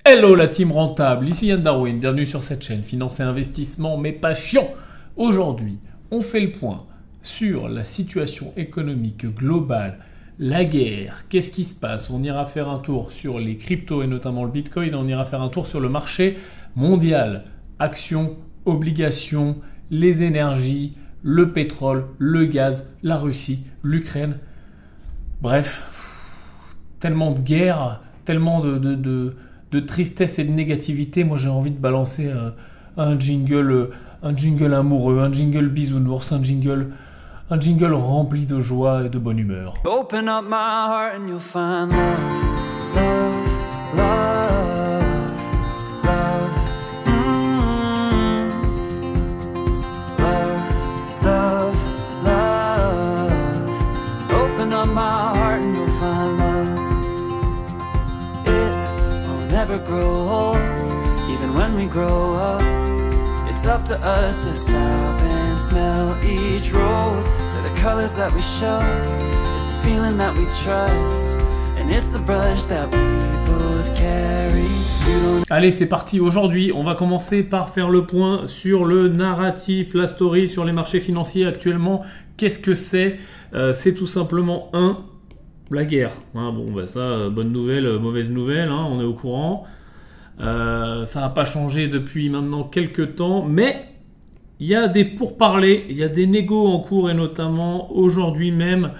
Hello la team rentable, ici Yann Darwin, bienvenue sur cette chaîne Finance et Investissement, mais pas chiant. Aujourd'hui, on fait le point sur la situation économique globale, la guerre, qu'est-ce qui se passe. On ira faire un tour sur les cryptos et notamment le Bitcoin, on ira faire un tour sur le marché mondial, actions, obligations, les énergies, le pétrole, le gaz, la Russie, l'Ukraine. Bref, tellement de guerre, tellement de tristesse et de négativité. Moi j'ai envie de balancer un jingle amoureux, un jingle bisounours, un jingle rempli de joie et de bonne humeur. Open up my heart and you'll find love, love, love, love, love, love, love. Open up my heart and you'll find love. It will never grow old, even when we grow up. It's up to us to stop and smell each rose. They're the colors that we show. It's the feeling that we trust. And it's the brush that we both carry. Allez, c'est parti. Aujourd'hui, on va commencer par faire le point sur le narratif, la story sur les marchés financiers actuellement. Qu'est-ce que c'est? C'est tout simplement la guerre. Hein, bon, bah ça, bonne nouvelle, mauvaise nouvelle, hein, on est au courant. Ça n'a pas changé depuis maintenant quelques temps, mais il y a des pourparlers, il y a des négos en cours et notamment aujourd'hui même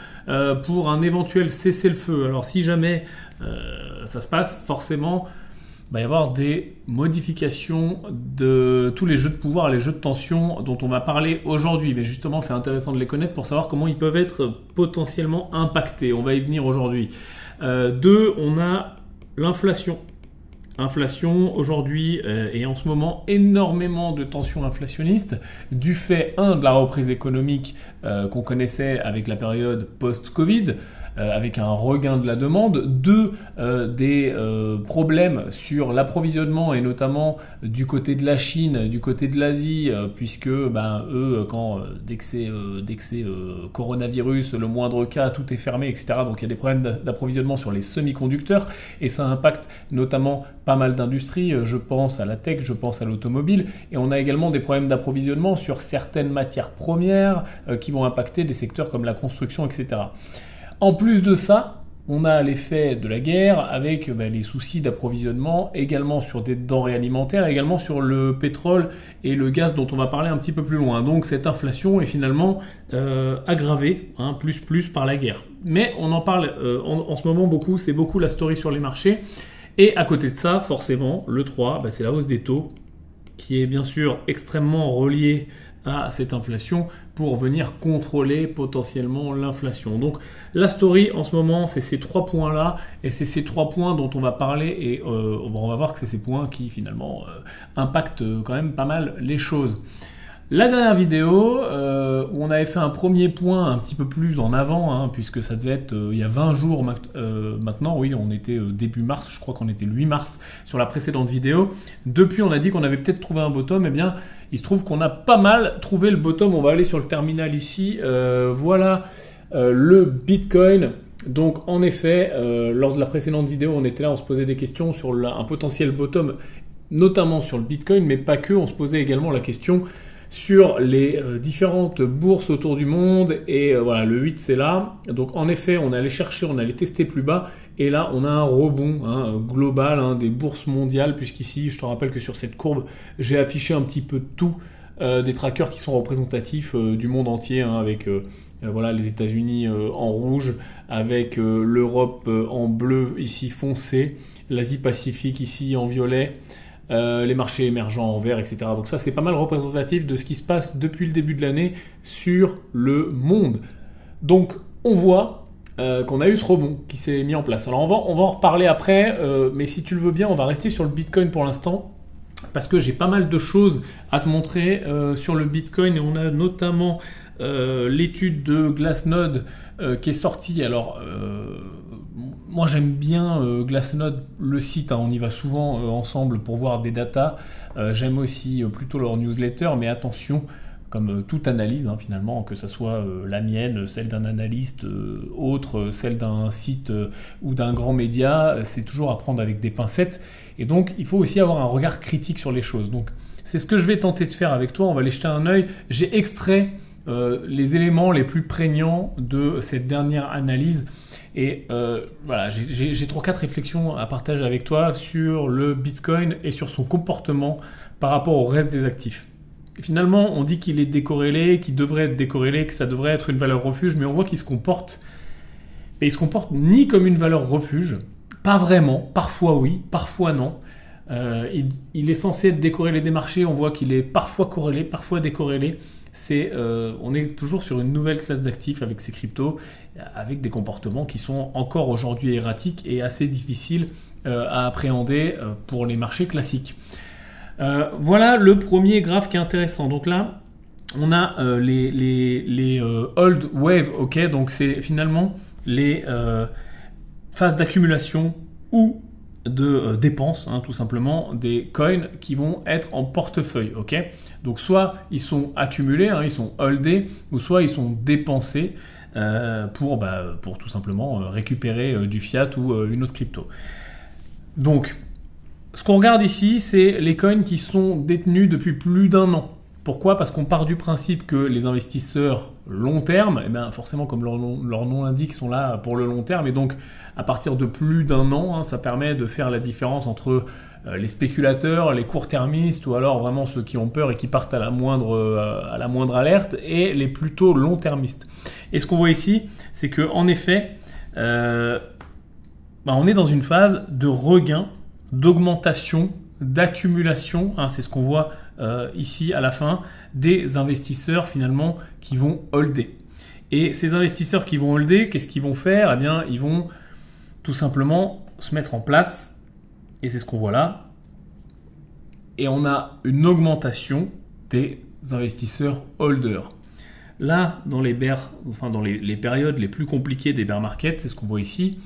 pour un éventuel cessez-le-feu. Alors si jamais ça se passe, forcément, il va y avoir des modifications de tous les jeux de pouvoir, les jeux de tension dont on va parler aujourd'hui. Mais justement, c'est intéressant de les connaître pour savoir comment ils peuvent être potentiellement impactés. On va y venir aujourd'hui. Deux, on a l'inflation. Inflation aujourd'hui et en ce moment énormément de tensions inflationnistes du fait de la reprise économique qu'on connaissait avec la période post-Covid, avec un regain de la demande, des problèmes sur l'approvisionnement et notamment du côté de la Chine, du côté de l'Asie, puisque eux, dès que c'est coronavirus, le moindre cas, tout est fermé, etc. Donc il y a des problèmes d'approvisionnement sur les semi-conducteurs et ça impacte notamment pas mal d'industries, je pense à la tech, je pense à l'automobile, et on a également des problèmes d'approvisionnement sur certaines matières premières qui vont impacter des secteurs comme la construction, etc. En plus de ça, on a l'effet de la guerre avec les soucis d'approvisionnement, également sur des denrées alimentaires, également sur le pétrole et le gaz dont on va parler un petit peu plus loin. Donc cette inflation est finalement aggravée, plus par la guerre. Mais on en parle en ce moment beaucoup, c'est beaucoup la story sur les marchés. Et à côté de ça, forcément, le 3, c'est la hausse des taux, qui est bien sûr extrêmement reliée à cette inflation pour venir contrôler potentiellement l'inflation. Donc la story en ce moment, c'est ces 3 points-là, et c'est ces 3 points dont on va parler, et on va voir que c'est ces points qui finalement impactent quand même pas mal les choses. La dernière vidéo, où on avait fait un premier point un petit peu plus en avant, puisque ça devait être il y a 20 jours maintenant, oui, on était début mars, je crois qu'on était le 8 mars sur la précédente vidéo. Depuis, on a dit qu'on avait peut-être trouvé un bottom, et bien, il se trouve qu'on a pas mal trouvé le bottom. On va aller sur le terminal ici, voilà le Bitcoin. Donc en effet, lors de la précédente vidéo, on était là, on se posait des questions sur un potentiel bottom, notamment sur le Bitcoin, mais pas que, on se posait également la question sur les différentes bourses autour du monde, et voilà, le 8 c'est là. Donc en effet, on allait chercher, on allait tester plus bas, et là on a un rebond global des bourses mondiales, puisqu'ici je te rappelle que sur cette courbe j'ai affiché un petit peu tout des trackers qui sont représentatifs du monde entier, avec voilà, les États-Unis en rouge, avec l'Europe en bleu ici foncé, l'Asie-Pacifique ici en violet, les marchés émergents en vert, etc. Donc ça, c'est pas mal représentatif de ce qui se passe depuis le début de l'année sur le monde. Donc on voit qu'on a eu ce rebond qui s'est mis en place. Alors on va en reparler après, mais si tu le veux bien, on va rester sur le Bitcoin pour l'instant, parce que j'ai pas mal de choses à te montrer sur le Bitcoin, et on a notamment l'étude de Glassnode qui est sortie. Alors moi j'aime bien Glassnode, le site, on y va souvent ensemble pour voir des datas. J'aime aussi plutôt leur newsletter, mais attention, comme toute analyse finalement, que ce soit la mienne, celle d'un analyste autre, celle d'un site ou d'un grand média, c'est toujours à prendre avec des pincettes. Et donc il faut aussi avoir un regard critique sur les choses. Donc c'est ce que je vais tenter de faire avec toi, on va aller jeter un œil. J'ai extrait les éléments les plus prégnants de cette dernière analyse. Et voilà, j'ai 3-4 réflexions à partager avec toi sur le Bitcoin et sur son comportement par rapport au reste des actifs. Et finalement, on dit qu'il est décorrélé, qu'il devrait être décorrélé, que ça devrait être une valeur refuge, mais on voit qu'il se comporte. Mais il se comporte ni comme une valeur refuge, pas vraiment, parfois oui, parfois non. Il est censé être décorrélé des marchés, on voit qu'il est parfois corrélé, parfois décorrélé. On est toujours sur une nouvelle classe d'actifs avec ces cryptos, avec des comportements qui sont encore aujourd'hui erratiques et assez difficiles à appréhender pour les marchés classiques. Voilà le premier graphe qui est intéressant. Donc là, on a les hold wave, ok, donc c'est finalement les phases d'accumulation ou de dépenses, tout simplement, des coins qui vont être en portefeuille, ok. Donc soit ils sont accumulés, ils sont holdés, ou soit ils sont dépensés pour tout simplement récupérer du fiat ou une autre crypto. Donc, ce qu'on regarde ici, c'est les coins qui sont détenus depuis plus d'1 an. Pourquoi ? Parce qu'on part du principe que les investisseurs long terme, forcément comme leur nom l'indique, sont là pour le long terme. Et donc à partir de plus d'1 an, ça permet de faire la différence entre les spéculateurs, les court-termistes ou alors vraiment ceux qui ont peur et qui partent à la moindre alerte et les plutôt long-termistes. Et ce qu'on voit ici, c'est qu'en effet, on est dans une phase de regain, d'augmentation, d'accumulation, c'est ce qu'on voit ici à la fin, des investisseurs finalement qui vont holder. Et ces investisseurs qui vont holder, qu'est-ce qu'ils vont faire ? Eh bien, ils vont tout simplement se mettre en place, et c'est ce qu'on voit là. Et on a une augmentation des investisseurs holders. Là, dans les périodes les plus compliquées des bear markets, c'est ce qu'on voit ici,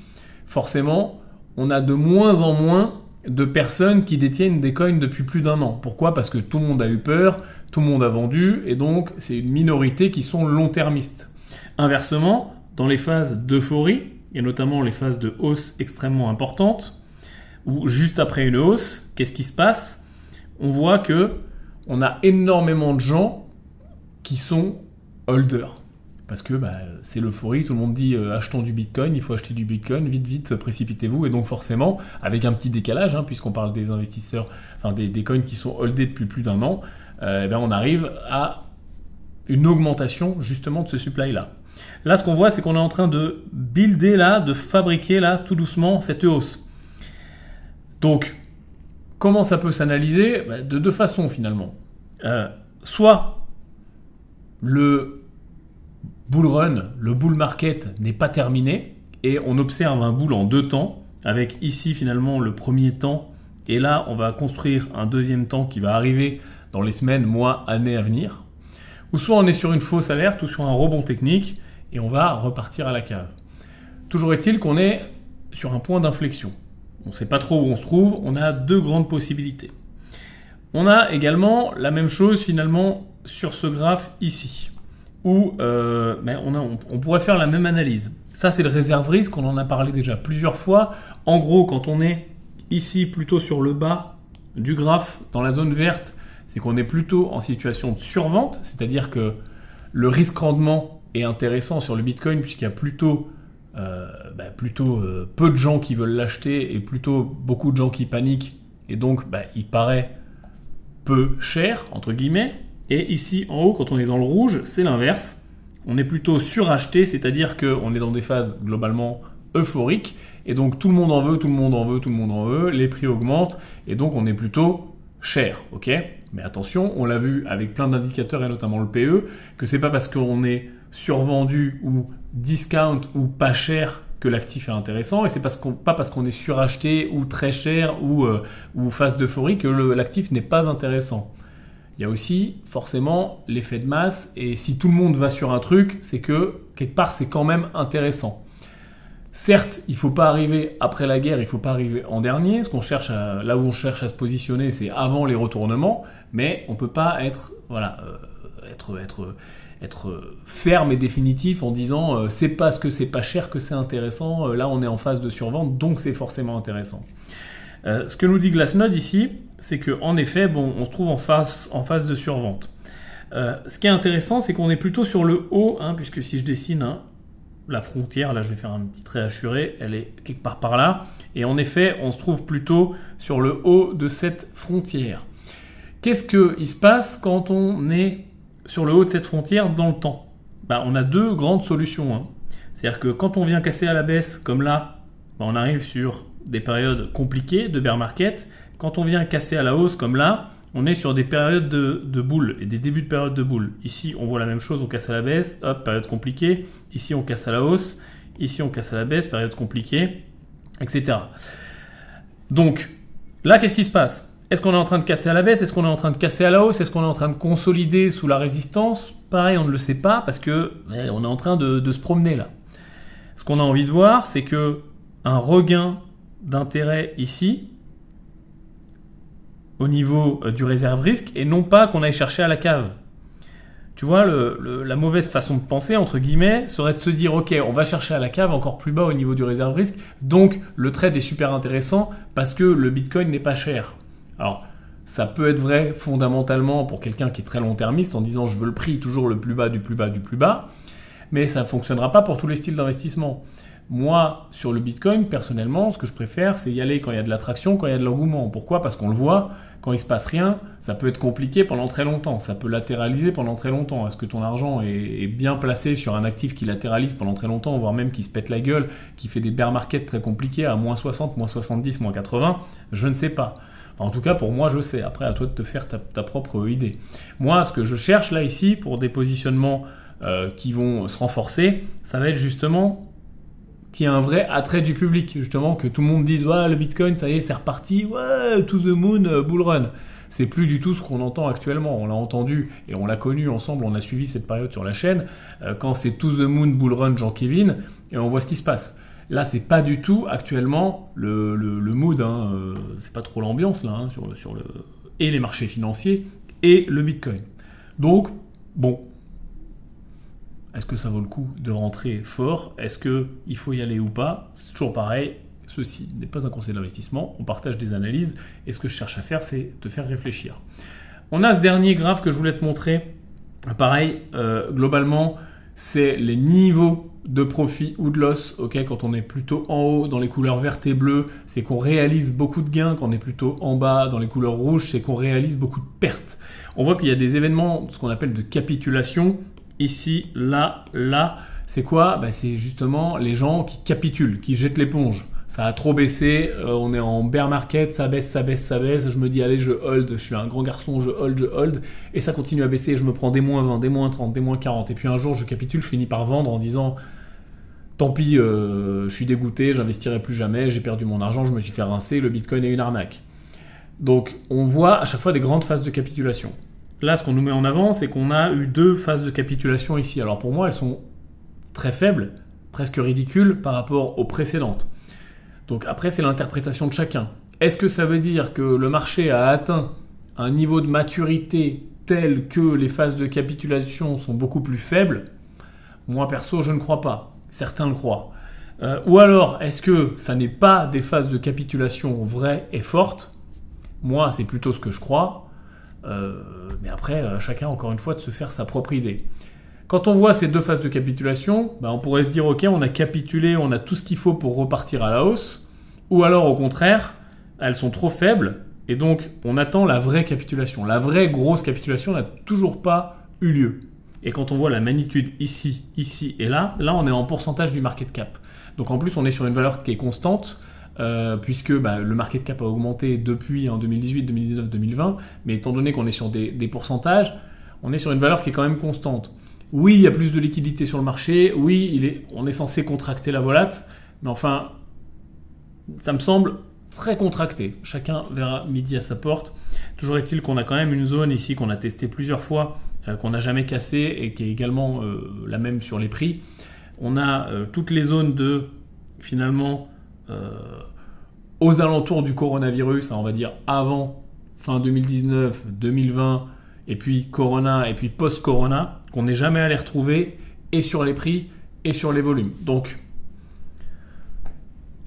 forcément, on a de moins en moins de personnes qui détiennent des coins depuis plus d'1 an. Pourquoi ? Parce que tout le monde a eu peur, tout le monde a vendu, et donc c'est une minorité qui sont long-termistes. Inversement, dans les phases d'euphorie, et notamment les phases de hausse extrêmement importantes, ou juste après une hausse, qu'est-ce qui se passe ? On voit que on a énormément de gens qui sont holders. Parce que c'est l'euphorie, tout le monde dit achetons du Bitcoin, il faut acheter du Bitcoin, vite, précipitez-vous. Et donc forcément, avec un petit décalage, puisqu'on parle des investisseurs, des coins qui sont holdés depuis plus d'1 an, on arrive à une augmentation justement de ce supply-là. Là, ce qu'on voit, c'est qu'on est en train de builder là, de fabriquer là, tout doucement, cette hausse. Donc, comment ça peut s'analyser ? De deux façons finalement. Soit le bull run, le bull market n'est pas terminé et on observe un bull en 2 temps avec ici finalement le premier temps et là on va construire un deuxième temps qui va arriver dans les semaines, mois, années à venir. Ou soit on est sur une fausse alerte ou sur un rebond technique et on va repartir à la cave. Toujours est-il qu'on est sur un point d'inflexion. On ne sait pas trop où on se trouve, on a 2 grandes possibilités. On a également la même chose finalement sur ce graphe ici, où on pourrait faire la même analyse. Ça, c'est le réserve risque, on en a parlé déjà plusieurs fois. En gros, quand on est ici plutôt sur le bas du graphe, dans la zone verte, c'est qu'on est plutôt en situation de survente, c'est-à-dire que le risque-rendement est intéressant sur le Bitcoin puisqu'il y a plutôt peu de gens qui veulent l'acheter et plutôt beaucoup de gens qui paniquent et donc il paraît peu cher, entre guillemets. Et ici en haut, quand on est dans le rouge, c'est l'inverse. On est plutôt suracheté, c'est-à-dire qu'on est dans des phases globalement euphoriques et donc tout le monde en veut, les prix augmentent et donc on est plutôt cher, ok ? Mais attention, on l'a vu avec plein d'indicateurs et notamment le PE, que c'est pas parce qu'on est survendu ou discount ou pas cher que l'actif est intéressant et c'est pas parce qu'on est suracheté ou très cher ou phase d'euphorie que l'actif n'est pas intéressant. Il y a aussi forcément l'effet de masse et si tout le monde va sur un truc, c'est que quelque part c'est quand même intéressant. Certes, il ne faut pas arriver après la guerre, il ne faut pas arriver en dernier. Là où on cherche à se positionner, c'est avant les retournements, mais on ne peut pas être être ferme et définitif en disant c'est parce que c'est pas cher que c'est intéressant, là on est en phase de survente, donc c'est forcément intéressant. Ce que nous dit Glassnode ici, c'est qu'en effet, bon, on se trouve en phase de survente. Ce qui est intéressant, c'est qu'on est plutôt sur le haut, hein, puisque si je dessine la frontière, là je vais faire un petit trait hachuré, elle est quelque part par là, et en effet, on se trouve plutôt sur le haut de cette frontière. Qu'est-ce qu'il se passe quand on est sur le haut de cette frontière dans le temps? On a deux grandes solutions. Hein. C'est-à-dire que quand on vient casser à la baisse, comme là, on arrive sur des périodes compliquées de bear market. Quand on vient casser à la hausse, comme là, on est sur des périodes de boules et des débuts de période de boules. Ici, on voit la même chose, on casse à la baisse, hop, période compliquée. Ici, on casse à la hausse. Ici, on casse à la baisse, période compliquée, etc. Donc, là, qu'est-ce qui se passe? Est-ce qu'on est en train de casser à la baisse? Est-ce qu'on est en train de casser à la hausse? Est-ce qu'on est en train de consolider sous la résistance? Pareil, on ne le sait pas parce que on est en train de se promener là. Ce qu'on a envie de voir, c'est que un regain d'intérêt ici, au niveau du réserve risque, et non pas qu'on aille chercher à la cave. Tu vois, la mauvaise façon de penser, entre guillemets, serait de se dire, ok, on va chercher à la cave encore plus bas au niveau du réserve risque, donc le trade est super intéressant parce que le Bitcoin n'est pas cher. Alors, ça peut être vrai fondamentalement pour quelqu'un qui est très long-termiste en disant je veux le prix toujours le plus bas du plus bas du plus bas, mais ça ne fonctionnera pas pour tous les styles d'investissement. Moi, sur le Bitcoin, personnellement, ce que je préfère, c'est y aller quand il y a de l'attraction, quand il y a de l'engouement. Pourquoi? Parce qu'on le voit, quand il ne se passe rien, ça peut être compliqué pendant très longtemps, ça peut latéraliser pendant très longtemps. Est-ce que ton argent est bien placé sur un actif qui latéralise pendant très longtemps, voire même qui se pète la gueule, qui fait des bear markets très compliqués à moins 60, moins 70, moins 80? Je ne sais pas. Enfin, en tout cas, pour moi, je sais. Après, à toi de te faire ta propre idée. Moi, ce que je cherche là, ici, pour des positionnements qui vont se renforcer, ça va être justement qu'il y ait un vrai attrait du public. Justement, que tout le monde dise « Ouais, le Bitcoin, ça y est, c'est reparti. Ouais, to the moon, bull run ». C'est plus du tout ce qu'on entend actuellement. On l'a entendu et on l'a connu ensemble. On a suivi cette période sur la chaîne. Quand c'est to the moon, bull run, Jean-Kévin, et on voit ce qui se passe. Là, c'est pas du tout actuellement le mood. C'est pas trop l'ambiance là sur le et les marchés financiers et le Bitcoin. Donc, bon, est-ce que ça vaut le coup de rentrer fort? Est-ce qu'il faut y aller ou pas? C'est toujours pareil. Ceci n'est pas un conseil d'investissement. On partage des analyses. Et ce que je cherche à faire, c'est te faire réfléchir. On a ce dernier graphe que je voulais te montrer. Pareil, globalement, c'est les niveaux de profit ou de loss, quand on est plutôt en haut dans les couleurs vertes et bleues, c'est qu'on réalise beaucoup de gains. Quand on est plutôt en bas dans les couleurs rouges, c'est qu'on réalise beaucoup de pertes. On voit qu'il y a des événements, ce qu'on appelle de capitulation, ici, là, là. C'est quoi? C'est justement les gens qui capitulent, qui jettent l'éponge. Ça a trop baissé, on est en bear market, ça baisse, ça baisse, ça baisse. Je me dis, allez, je hold, je suis un grand garçon, je hold. Et ça continue à baisser, je me prends des moins 20, des moins 30, des moins 40. Et puis un jour, je capitule, je finis par vendre en disant, tant pis, je suis dégoûté, j'investirai plus jamais, j'ai perdu mon argent, je me suis fait rincer, le Bitcoin est une arnaque. Donc, on voit à chaque fois des grandes phases de capitulation. Là, ce qu'on nous met en avant, c'est qu'on a eu deux phases de capitulation ici. Alors pour moi, elles sont très faibles, presque ridicules par rapport aux précédentes. Donc après, c'est l'interprétation de chacun. Est-ce que ça veut dire que le marché a atteint un niveau de maturité tel que les phases de capitulation sont beaucoup plus faibles? Moi, perso, je ne crois pas. Certains le croient. Ou alors, est-ce que ça n'est pas des phases de capitulation vraies et fortes? Moi, c'est plutôt ce que je crois. Mais après, chacun, encore une fois, de se faire sa propre idée. Quand on voit ces deux phases de capitulation, on pourrait se dire, ok, on a capitulé, on a tout ce qu'il faut pour repartir à la hausse, ou alors au contraire, elles sont trop faibles, et donc on attend la vraie capitulation. La vraie grosse capitulation n'a toujours pas eu lieu. Et quand on voit la magnitude ici, ici et là on est en pourcentage du market cap. Donc en plus, on est sur une valeur qui est constante, puisque le market cap a augmenté depuis 2018, 2019, 2020, mais étant donné qu'on est sur des pourcentages, on est sur une valeur qui est quand même constante. Oui, il y a plus de liquidité sur le marché, oui, on est censé contracter la volate, mais enfin, ça me semble très contracté. Chacun verra midi à sa porte. Toujours est-il qu'on a quand même une zone ici qu'on a testée plusieurs fois, qu'on n'a jamais cassée et qui est également la même sur les prix. On a toutes les zones de, finalement, aux alentours du coronavirus, on va dire avant fin 2019, 2020 et puis Corona, et puis post-Corona, qu'on n'est jamais allé retrouver, et sur les prix, et sur les volumes. Donc,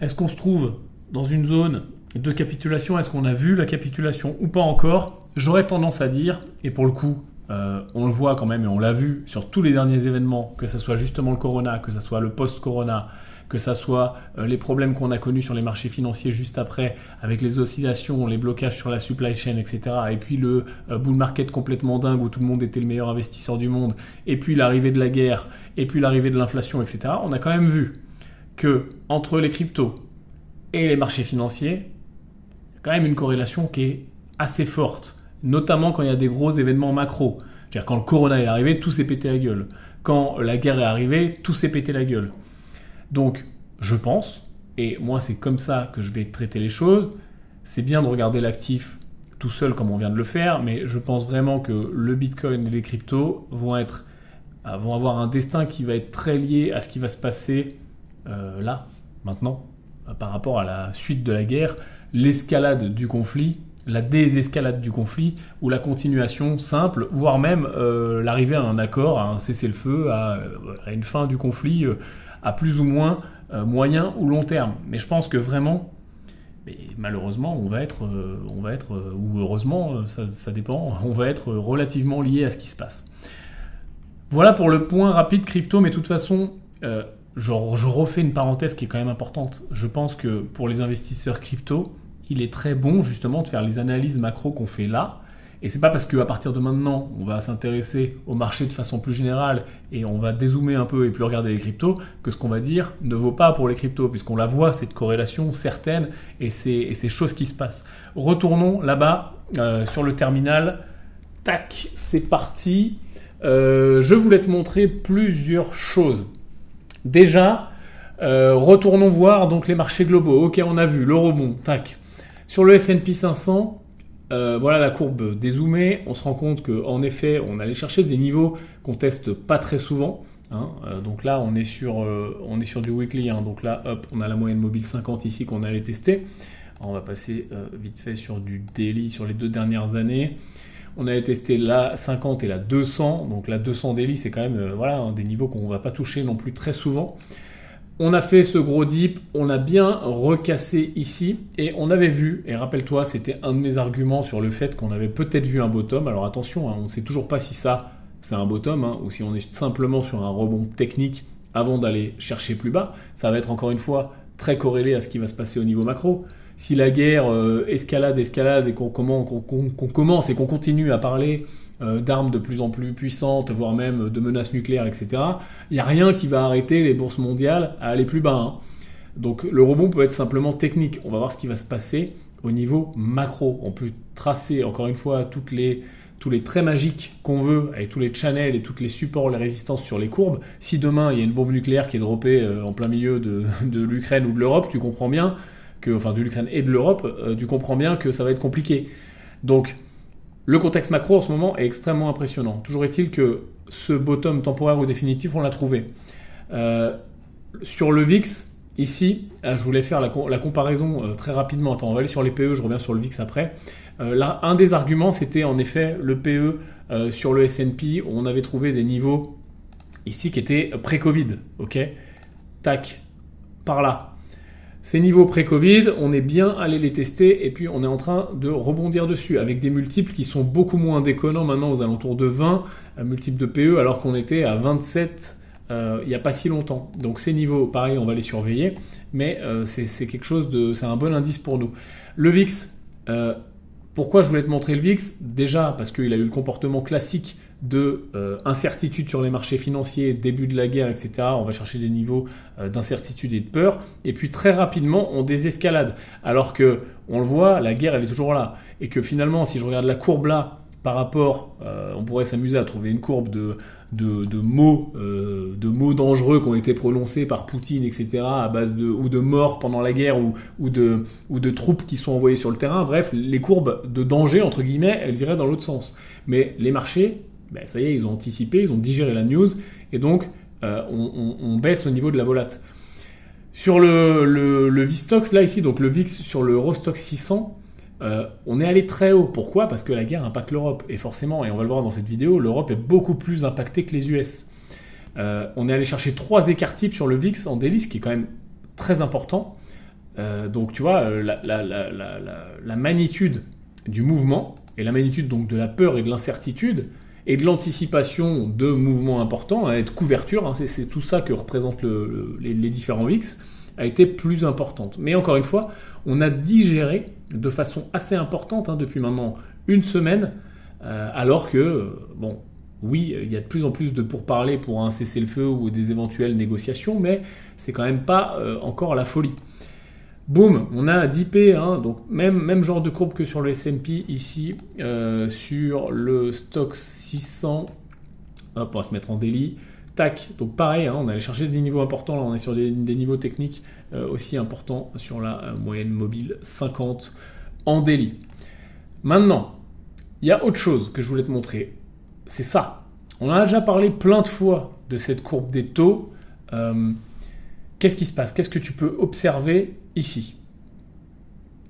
est-ce qu'on se trouve dans une zone de capitulation? Est-ce qu'on a vu la capitulation ou pas encore? J'aurais tendance à dire, et pour le coup, on le voit quand même, et on l'a vu sur tous les derniers événements, que ce soit justement le Corona, que ce soit le post-Corona, que ce soit les problèmes qu'on a connus sur les marchés financiers juste après, avec les oscillations, les blocages sur la supply chain, etc. Et puis le bull market complètement dingue où tout le monde était le meilleur investisseur du monde, et puis l'arrivée de la guerre, et puis l'arrivée de l'inflation, etc. On a quand même vu que entre les cryptos et les marchés financiers, il y a quand même une corrélation qui est assez forte, notamment quand il y a des gros événements macro. C'est-à-dire quand le Corona est arrivé, tout s'est pété la gueule. Quand la guerre est arrivée, tout s'est pété la gueule. Donc, je pense, et moi c'est comme ça que je vais traiter les choses, c'est bien de regarder l'actif tout seul comme on vient de le faire, mais je pense vraiment que le Bitcoin et les cryptos vont avoir un destin qui va être très lié à ce qui va se passer là, maintenant, par rapport à la suite de la guerre, l'escalade du conflit, la désescalade du conflit, ou la continuation simple, voire même l'arrivée à un accord, à un cessez-le-feu, à une fin du conflit, à plus ou moins moyen ou long terme. Mais je pense que vraiment, malheureusement, on va être, ou heureusement, ça dépend, on va être relativement lié à ce qui se passe. Voilà pour le point rapide crypto, mais de toute façon, je refais une parenthèse qui est quand même importante. Je pense que pour les investisseurs crypto, il est très bon justement de faire les analyses macro qu'on fait là. Et c'est pas parce qu'à partir de maintenant, on va s'intéresser au marché de façon plus générale et on va dézoomer un peu et plus regarder les cryptos, que ce qu'on va dire ne vaut pas pour les cryptos, puisqu'on la voit, cette corrélation certaine et ces choses qui se passent. Retournons là-bas sur le terminal. Tac, c'est parti. Je voulais te montrer plusieurs choses. Déjà, retournons voir donc les marchés globaux. Ok, on a vu le rebond. Tac. Sur le S&P 500, voilà la courbe dézoomée. On se rend compte qu'en effet, on allait chercher des niveaux qu'on teste pas très souvent. Hein. Donc là, on est sur du weekly. Hein. Donc là, hop, on a la moyenne mobile 50 ici qu'on allait tester. Alors, on va passer vite fait sur du daily sur les 2 dernières années. On avait testé la 50 et la 200. Donc la 200 daily, c'est quand même des niveaux qu'on ne va pas toucher non plus très souvent. On a fait ce gros dip, on a bien recassé ici et on avait vu, et rappelle-toi, c'était un de mes arguments sur le fait qu'on avait peut-être vu un bottom. Alors attention, hein, on ne sait toujours pas si ça, c'est un bottom hein, ou si on est simplement sur un rebond technique avant d'aller chercher plus bas. Ça va être encore une fois très corrélé à ce qui va se passer au niveau macro. Si la guerre escalade et qu'on commence et qu'on continue à parler d'armes de plus en plus puissantes, voire même de menaces nucléaires, etc., il n'y a rien qui va arrêter les bourses mondiales à aller plus bas. Hein. Donc le rebond peut être simplement technique. On va voir ce qui va se passer au niveau macro. On peut tracer, encore une fois, tous les traits magiques qu'on veut, avec tous les channels et tous les supports, les résistances sur les courbes. Si demain, il y a une bombe nucléaire qui est droppée en plein milieu de l'Ukraine ou de l'Europe, tu comprends bien de l'Ukraine et de l'Europe, tu comprends bien que ça va être compliqué. Donc, le contexte macro en ce moment est extrêmement impressionnant. Toujours est-il que ce bottom temporaire ou définitif, on l'a trouvé. Sur le VIX, ici, je voulais faire la comparaison très rapidement. Attends, on va aller sur les PE, je reviens sur le VIX après. Là, un des arguments, c'était en effet le PE sur le S&P, où on avait trouvé des niveaux ici qui étaient pré-Covid. Ok, tac, par là. Ces niveaux pré-Covid, on est bien allé les tester et puis on est en train de rebondir dessus avec des multiples qui sont beaucoup moins déconnants maintenant aux alentours de 20 multiples de PE alors qu'on était à 27 il n'y a pas si longtemps. Donc ces niveaux, pareil, on va les surveiller, mais c'est quelque chose c'est un bon indice pour nous. Le VIX, pourquoi je voulais te montrer le VIX? Déjà parce qu'il a eu le comportement classique de incertitude sur les marchés financiers, début de la guerre, etc. On va chercher des niveaux d'incertitude et de peur. Et puis très rapidement, on désescalade. Alors que, on le voit, la guerre, elle est toujours là. Et que finalement, si je regarde la courbe là, par rapport, on pourrait s'amuser à trouver une courbe de mots dangereux qui ont été prononcés par Poutine, etc., à base ou de morts pendant la guerre ou de troupes qui sont envoyées sur le terrain. Bref, les courbes de danger, entre guillemets, elles iraient dans l'autre sens. Mais les marchés, ça y est, ils ont anticipé, ils ont digéré la news, et donc on baisse au niveau de la volate. Sur le VISTOX, là ici, donc le VIX sur le Eurostoxx 600, on est allé très haut. Pourquoi? Parce que la guerre impacte l'Europe. Et forcément, et on va le voir dans cette vidéo, l'Europe est beaucoup plus impactée que les US. On est allé chercher 3 écarts types sur le VIX en daily, ce qui est quand même très important. Donc tu vois, la magnitude du mouvement, et la magnitude donc de la peur et de l'incertitude, et de l'anticipation de mouvements importants, et de couverture, c'est tout ça que représentent les différents VIX, a été plus importante. Mais encore une fois, on a digéré de façon assez importante depuis maintenant une semaine, alors que, bon, oui, il y a de plus en plus de pourparlers pour un cessez-le-feu ou des éventuelles négociations, mais c'est quand même pas encore la folie. Boum, on a dippé, donc même genre de courbe que sur le S&P ici, sur le stock 600, hop, on va se mettre en daily, tac, donc pareil, on allait chercher des niveaux importants, là on est sur des niveaux techniques aussi importants sur la moyenne mobile 50 en daily. Maintenant, il y a autre chose que je voulais te montrer, c'est ça. On en a déjà parlé plein de fois de cette courbe des taux. Qu'est-ce qui se passe? Qu'est-ce que tu peux observer ici?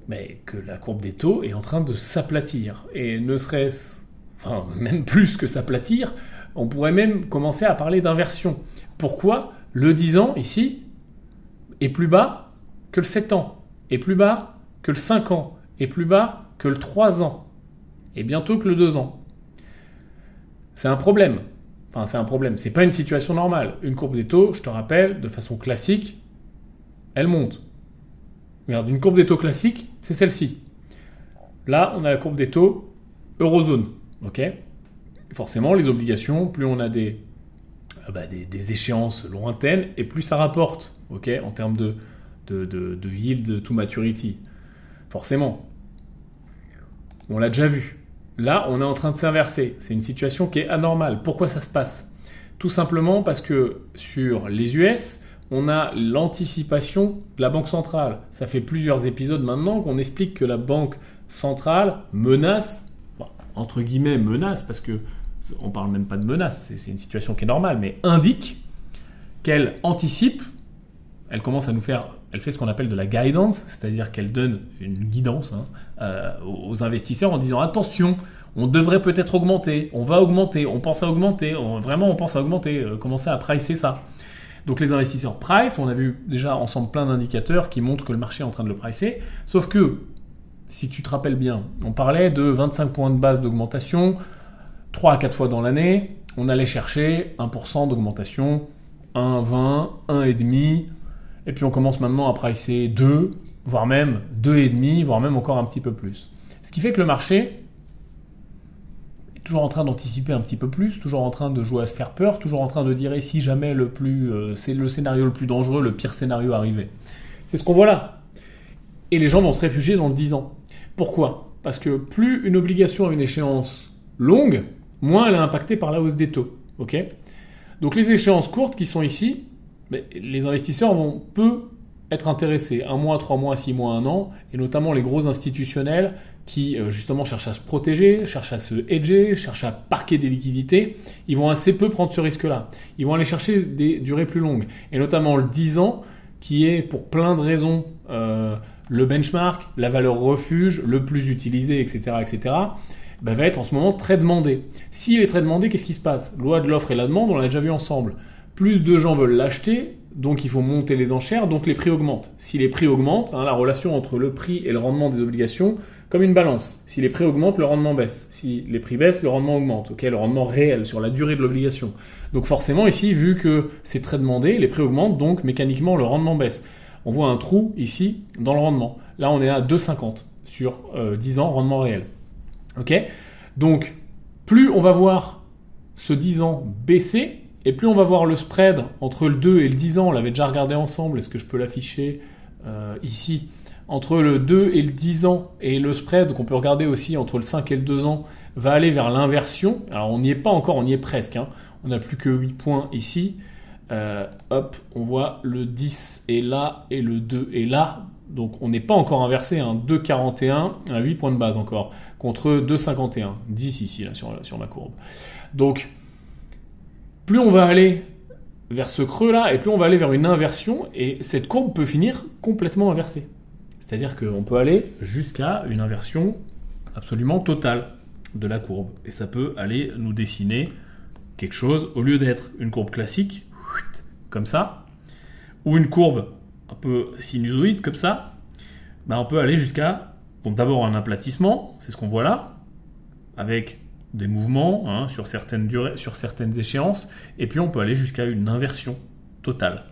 Mais que la courbe des taux est en train de s'aplatir. Et ne serait-ce, enfin même plus que s'aplatir, on pourrait même commencer à parler d'inversion. Pourquoi le 10 ans ici est plus bas que le 7 ans, est plus bas que le 5 ans, est plus bas que le 3 ans, et bientôt que le 2 ans? C'est un problème. Enfin, c'est un problème. C'est pas une situation normale. Une courbe des taux, je te rappelle, de façon classique, elle monte. Regarde, une courbe des taux classique, c'est celle-ci. Là, on a la courbe des taux eurozone. Ok ? Forcément, les obligations, plus on a des échéances lointaines, et plus ça rapporte, ok, en termes de yield to maturity. Forcément. On l'a déjà vu. Là, on est en train de s'inverser. C'est une situation qui est anormale. Pourquoi ça se passe? Tout simplement parce que sur les US, on a l'anticipation de la Banque centrale. Ça fait plusieurs épisodes maintenant qu'on explique que la Banque centrale menace, entre guillemets menace, parce que on parle même pas de menace, c'est une situation qui est normale, mais indique qu'elle anticipe, elle commence à nous faire, elle fait ce qu'on appelle de la guidance, c'est-à-dire qu'elle donne une guidance aux investisseurs en disant attention, on devrait peut-être augmenter, on va augmenter, on pense à augmenter, on pense à augmenter, commencer à pricer ça. Donc les investisseurs price, on a vu déjà ensemble plein d'indicateurs qui montrent que le marché est en train de le pricer, sauf que, si tu te rappelles bien, on parlait de 25 points de base d'augmentation, 3 à 4 fois dans l'année, on allait chercher 1% d'augmentation, 1,20, 1,5%, et puis on commence maintenant à pricer 2, voire même 2,5, voire même encore un petit peu plus. Ce qui fait que le marché est toujours en train d'anticiper un petit peu plus, toujours en train de jouer à se faire peur, toujours en train de dire et si jamais c'est le scénario le plus dangereux, le pire scénario arrivait. C'est ce qu'on voit là. Et les gens vont se réfugier dans le 10 ans. Pourquoi? Parce que plus une obligation a une échéance longue, moins elle est impactée par la hausse des taux. Okay? Donc les échéances courtes qui sont ici, les investisseurs vont peu être intéressés. 1 mois, 3 mois, 6 mois, 1 an, et notamment les gros institutionnels qui justement cherchent à se protéger, cherchent à se hedger, cherchent à parquer des liquidités, ils vont assez peu prendre ce risque-là. Ils vont aller chercher des durées plus longues, et notamment le 10 ans, qui est pour plein de raisons le benchmark, la valeur refuge, le plus utilisé, etc., etc., va être en ce moment très demandé. S'il est très demandé, qu'est-ce qui se passe? Loi de l'offre et la demande, on l'a déjà vu ensemble. Plus de gens veulent l'acheter, donc il faut monter les enchères, donc les prix augmentent. Si les prix augmentent, la relation entre le prix et le rendement des obligations, comme une balance. Si les prix augmentent, le rendement baisse. Si les prix baissent, le rendement augmente. Okay, le rendement réel sur la durée de l'obligation. Donc forcément ici, vu que c'est très demandé, les prix augmentent, donc mécaniquement le rendement baisse. On voit un trou ici dans le rendement. Là, on est à 2,50 sur 10 ans rendement réel. Okay, donc plus on va voir ce 10 ans baisser, et plus on va voir le spread entre le 2 et le 10 ans, on l'avait déjà regardé ensemble, est-ce que je peux l'afficher ici, entre le 2 et le 10 ans, et le spread qu'on peut regarder aussi entre le 5 et le 2 ans, va aller vers l'inversion. Alors on n'y est pas encore, on y est presque, on n'a plus que 8 points ici. Hop, on voit le 10 est là et le 2 est là, donc on n'est pas encore inversé, 2,41 à 8 points de base encore, contre 2,51, 10 ici là, sur ma courbe. Donc plus on va aller vers ce creux là, et plus on va aller vers une inversion, et cette courbe peut finir complètement inversée. C'est-à-dire qu'on peut aller jusqu'à une inversion absolument totale de la courbe. Et ça peut aller nous dessiner quelque chose, au lieu d'être une courbe classique, comme ça, ou une courbe un peu sinusoïde, comme ça, on peut aller jusqu'à, d'abord un aplatissement, c'est ce qu'on voit là, avec des mouvements sur certaines durées, sur certaines échéances, et puis on peut aller jusqu'à une inversion totale.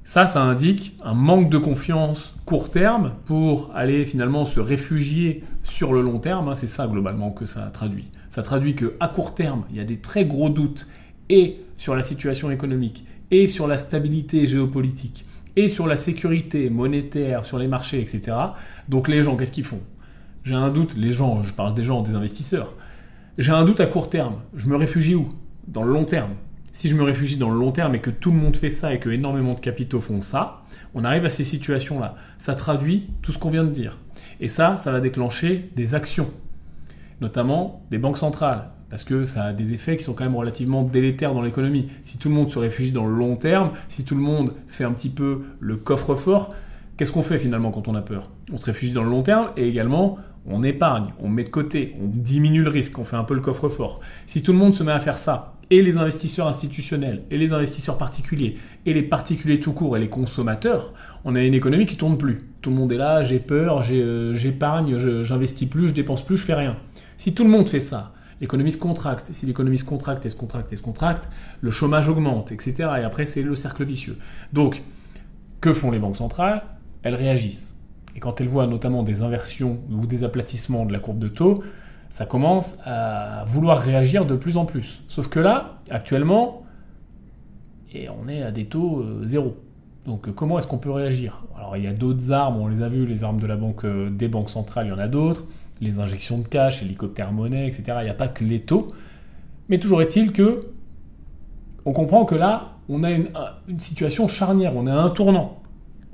Ça indique un manque de confiance court terme pour aller finalement se réfugier sur le long terme. C'est ça globalement que ça traduit. Ça traduit qu'à court terme, il y a des très gros doutes et sur la situation économique, et sur la stabilité géopolitique, et sur la sécurité monétaire, sur les marchés, etc. Donc les gens, qu'est-ce qu'ils font ? J'ai un doute, les gens, je parle des gens, des investisseurs. J'ai un doute à court terme. Je me réfugie où ? Dans le long terme. Si je me réfugie dans le long terme et que tout le monde fait ça et que énormément de capitaux font ça, on arrive à ces situations-là. Ça traduit tout ce qu'on vient de dire. Et ça va déclencher des actions, notamment des banques centrales, parce que ça a des effets qui sont quand même relativement délétères dans l'économie. Si tout le monde se réfugie dans le long terme, si tout le monde fait un petit peu le coffre-fort, qu'est-ce qu'on fait finalement quand on a peur ? On se réfugie dans le long terme et également on épargne, on met de côté, on diminue le risque, on fait un peu le coffre-fort. Si tout le monde se met à faire ça, et les investisseurs institutionnels, et les investisseurs particuliers, et les particuliers tout court, et les consommateurs, on a une économie qui ne tourne plus. Tout le monde est là, j'ai peur, j'épargne, j'investis plus, je dépense plus, je fais rien. Si tout le monde fait ça, l'économie se contracte. Si l'économie se contracte et se contracte et se contracte, le chômage augmente, etc. Et après, c'est le cercle vicieux. Donc, que font les banques centrales ? Elles réagissent. Et quand elles voient notamment des inversions ou des aplatissements de la courbe de taux, ça commence à vouloir réagir de plus en plus. Sauf que là, actuellement, on est à des taux zéro. Donc comment est-ce qu'on peut réagir ? Alors il y a d'autres armes, on les a vues, les armes de la banque, des banques centrales, il y en a d'autres, les injections de cash, hélicoptères monnaie, etc. Il n'y a pas que les taux. Mais toujours est-il que on comprend que là, on a une situation charnière, on est à un tournant.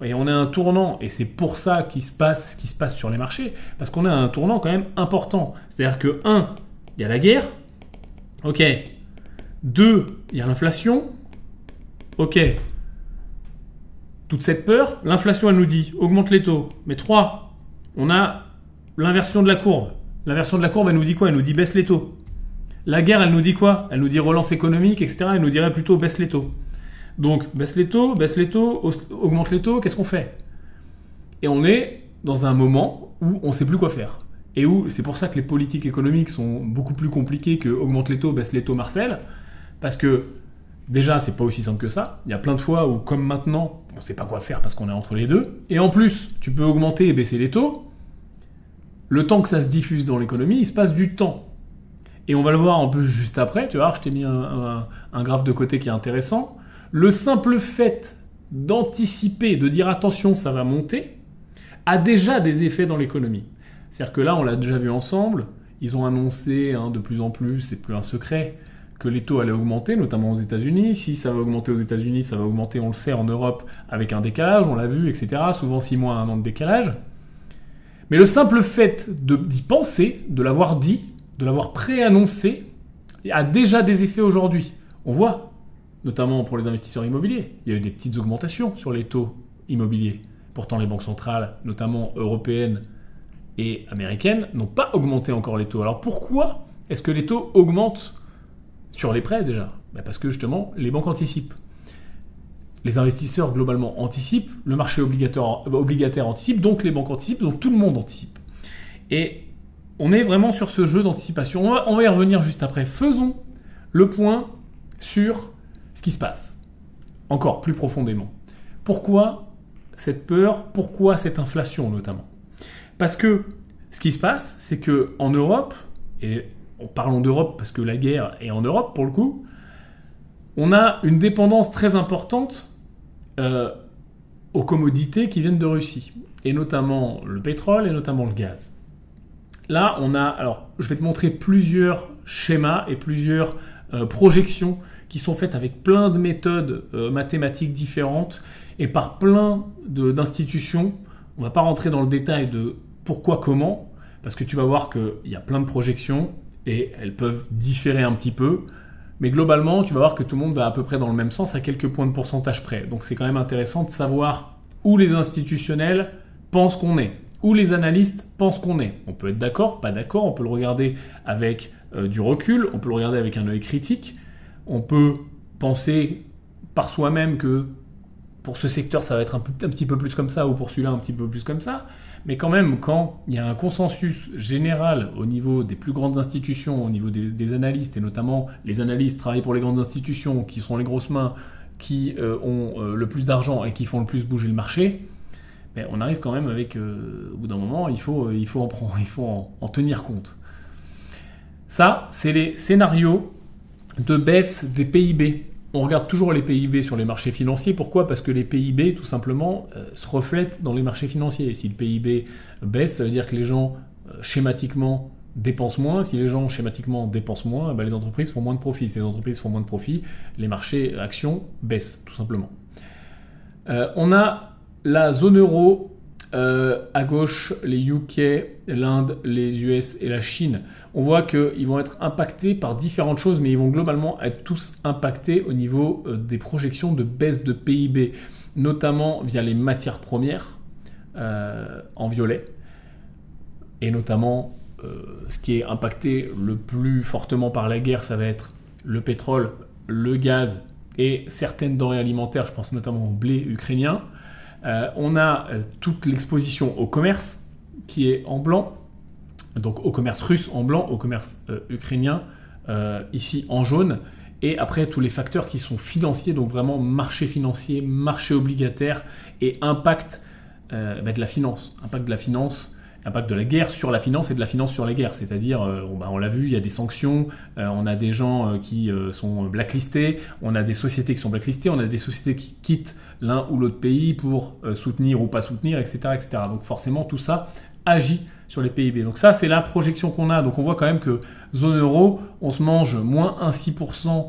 Et on est à un tournant, et c'est pour ça qu'il se passe ce qui se passe sur les marchés, parce qu'on est à un tournant quand même important. C'est-à-dire que 1, il y a la guerre, ok. 2, il y a l'inflation, ok. Toute cette peur, l'inflation elle nous dit augmente les taux. Mais 3, on a l'inversion de la courbe. L'inversion de la courbe elle nous dit quoi ? Elle nous dit baisse les taux. La guerre elle nous dit quoi ? Elle nous dit relance économique, etc. Elle nous dirait plutôt baisse les taux. Donc, baisse les taux, augmente les taux, qu'est-ce qu'on fait ? Et on est dans un moment où on ne sait plus quoi faire. Et où c'est pour ça que les politiques économiques sont beaucoup plus compliquées que augmente les taux, baisse les taux, Marcel. Parce que, déjà, c'est pas aussi simple que ça. Il y a plein de fois où, comme maintenant, on ne sait pas quoi faire parce qu'on est entre les deux. Et en plus, tu peux augmenter et baisser les taux. Le temps que ça se diffuse dans l'économie, il se passe du temps. Et on va le voir en plus juste après. Tu vois, je t'ai mis un graphe de côté qui est intéressant. Le simple fait d'anticiper, de dire attention, ça va monter, a déjà des effets dans l'économie. C'est-à-dire que là, on l'a déjà vu ensemble, ils ont annoncé de plus en plus, c'est plus un secret, que les taux allaient augmenter, notamment aux États-Unis. Si ça va augmenter aux États-Unis, ça va augmenter, on le sait, en Europe, avec un décalage, on l'a vu, etc. Souvent 6 mois à 1 an de décalage. Mais le simple fait d'y penser, de l'avoir dit, de l'avoir préannoncé, a déjà des effets aujourd'hui. On voit, notamment pour les investisseurs immobiliers. Il y a eu des petites augmentations sur les taux immobiliers. Pourtant, les banques centrales, notamment européennes et américaines, n'ont pas augmenté encore les taux. Alors pourquoi est-ce que les taux augmentent sur les prêts déjà ? Parce que justement, les banques anticipent. Les investisseurs globalement anticipent, le marché obligataire anticipe, donc les banques anticipent, donc tout le monde anticipe. Et on est vraiment sur ce jeu d'anticipation. On va y revenir juste après. Faisons le point sur ce qui se passe, encore plus profondément. Pourquoi cette peur ? Pourquoi cette inflation notamment ? Parce que ce qui se passe, c'est qu'en Europe, et parlons d'Europe parce que la guerre est en Europe pour le coup, on a une dépendance très importante aux commodités qui viennent de Russie, et notamment le pétrole et notamment le gaz. Là, alors je vais te montrer plusieurs schémas et plusieurs projections qui sont faites avec plein de méthodes mathématiques différentes et par plein d'institutions. On ne va pas rentrer dans le détail de pourquoi, comment, parce que tu vas voir qu'il y a plein de projections et elles peuvent différer un petit peu. Mais globalement, tu vas voir que tout le monde va à peu près dans le même sens à quelques points de pourcentage près. Donc c'est quand même intéressant de savoir où les institutionnels pense qu'on est, où les analystes pensent qu'on est. On peut être d'accord, pas d'accord, on peut le regarder avec du recul, on peut le regarder avec un œil critique, on peut penser par soi-même que pour ce secteur ça va être un petit peu plus comme ça, ou pour celui-là un petit peu plus comme ça, mais quand même, quand il y a un consensus général au niveau des plus grandes institutions, au niveau des analystes, et notamment les analystes travaillent pour les grandes institutions, qui sont les grosses mains, qui ont le plus d'argent et qui font le plus bouger le marché, mais on arrive quand même avec, au bout d'un moment, il faut en tenir compte. Ça, c'est les scénarios de baisse des PIB. On regarde toujours les PIB sur les marchés financiers. Pourquoi ? Parce que les PIB, tout simplement, se reflètent dans les marchés financiers. Et si le PIB baisse, ça veut dire que les gens, schématiquement, dépensent moins. Si les gens, schématiquement, dépensent moins, les entreprises font moins de profit. Si les entreprises font moins de profit, les marchés actions baissent, tout simplement. On a la zone euro, à gauche, les UK, l'Inde, les US et la Chine. On voit qu'ils vont être impactés par différentes choses, mais ils vont globalement être tous impactés au niveau des projections de baisse de PIB, notamment via les matières premières, en violet, et notamment ce qui est impacté le plus fortement par la guerre, ça va être le pétrole, le gaz et certaines denrées alimentaires, je pense notamment au blé ukrainien. On a toute l'exposition au commerce qui est en blanc, donc au commerce russe en blanc, au commerce ukrainien ici en jaune, et après tous les facteurs qui sont financiers, donc vraiment marché financier, marché obligataire et impact de la finance, impact de la guerre sur la finance et de la finance sur la guerre, c'est-à-dire, on l'a vu, il y a des sanctions, on a des gens qui sont blacklistés, on a des sociétés qui sont blacklistées, on a des sociétés qui quittent l'un ou l'autre pays pour soutenir ou pas soutenir, etc., etc. Donc forcément, tout ça agit sur les PIB. Donc ça, c'est la projection qu'on a. Donc on voit quand même que zone euro, on se mange moins 1,6%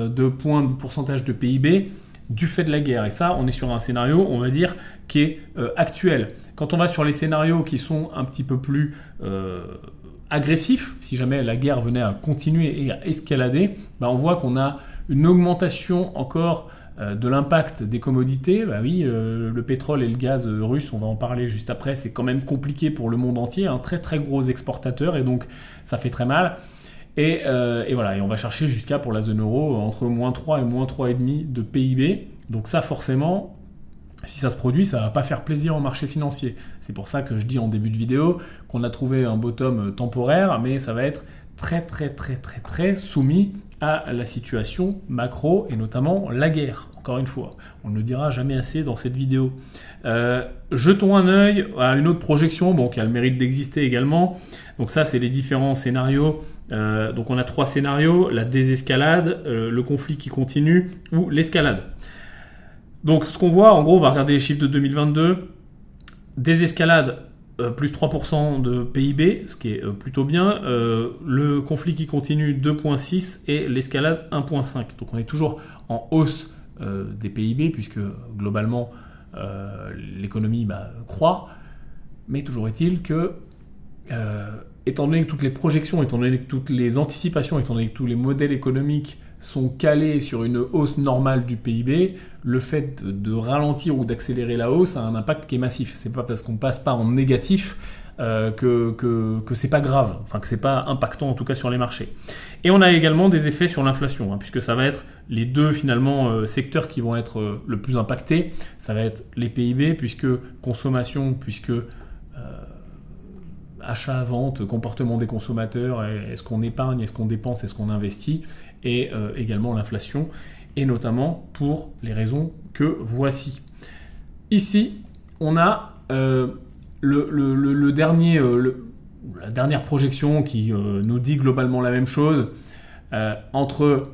de points de pourcentage de PIB du fait de la guerre. Et ça, on est sur un scénario, on va dire, qui est actuel. Quand on va sur les scénarios qui sont un petit peu plus agressifs, si jamais la guerre venait à continuer et à escalader, on voit qu'on a une augmentation encore de l'impact des commodités. Oui, le pétrole et le gaz russe, on va en parler juste après, c'est quand même compliqué pour le monde entier, un très très gros exportateur, et donc ça fait très mal. Et voilà, et on va chercher jusqu'à, pour la zone euro, entre moins 3 et moins 3,5 de PIB. Donc ça, forcément, si ça se produit, ça ne va pas faire plaisir au marché financier. C'est pour ça que je dis en début de vidéo qu'on a trouvé un bottom temporaire, mais ça va être très très très très très soumis à la situation macro et notamment la guerre. Encore une fois, on ne le dira jamais assez dans cette vidéo. Jetons un œil à une autre projection, qui a le mérite d'exister également. Donc ça, c'est les différents scénarios. Donc on a 3 scénarios, la désescalade, le conflit qui continue ou l'escalade. Donc ce qu'on voit, en gros, on va regarder les chiffres de 2022. Désescalade, plus 3% de PIB, ce qui est plutôt bien. Le conflit qui continue, 2,6 et l'escalade, 1,5. Donc on est toujours en hausse des PIB, puisque globalement l'économie croît. Mais toujours est-il que, étant donné que toutes les projections, étant donné que toutes les anticipations, étant donné que tous les modèles économiques sont calés sur une hausse normale du PIB, le fait de ralentir ou d'accélérer la hausse a un impact qui est massif. C'est pas parce qu'on passe pas en négatif que c'est pas grave, enfin que c'est pas impactant en tout cas sur les marchés. Et on a également des effets sur l'inflation, puisque ça va être les deux finalement secteurs qui vont être le plus impactés. Ça va être les PIB, puisque consommation, puisque achat, vente, comportement des consommateurs, est-ce qu'on épargne, est-ce qu'on dépense, est-ce qu'on investit, et également l'inflation, et notamment pour les raisons que voici. Ici, on a la dernière projection qui nous dit globalement la même chose, entre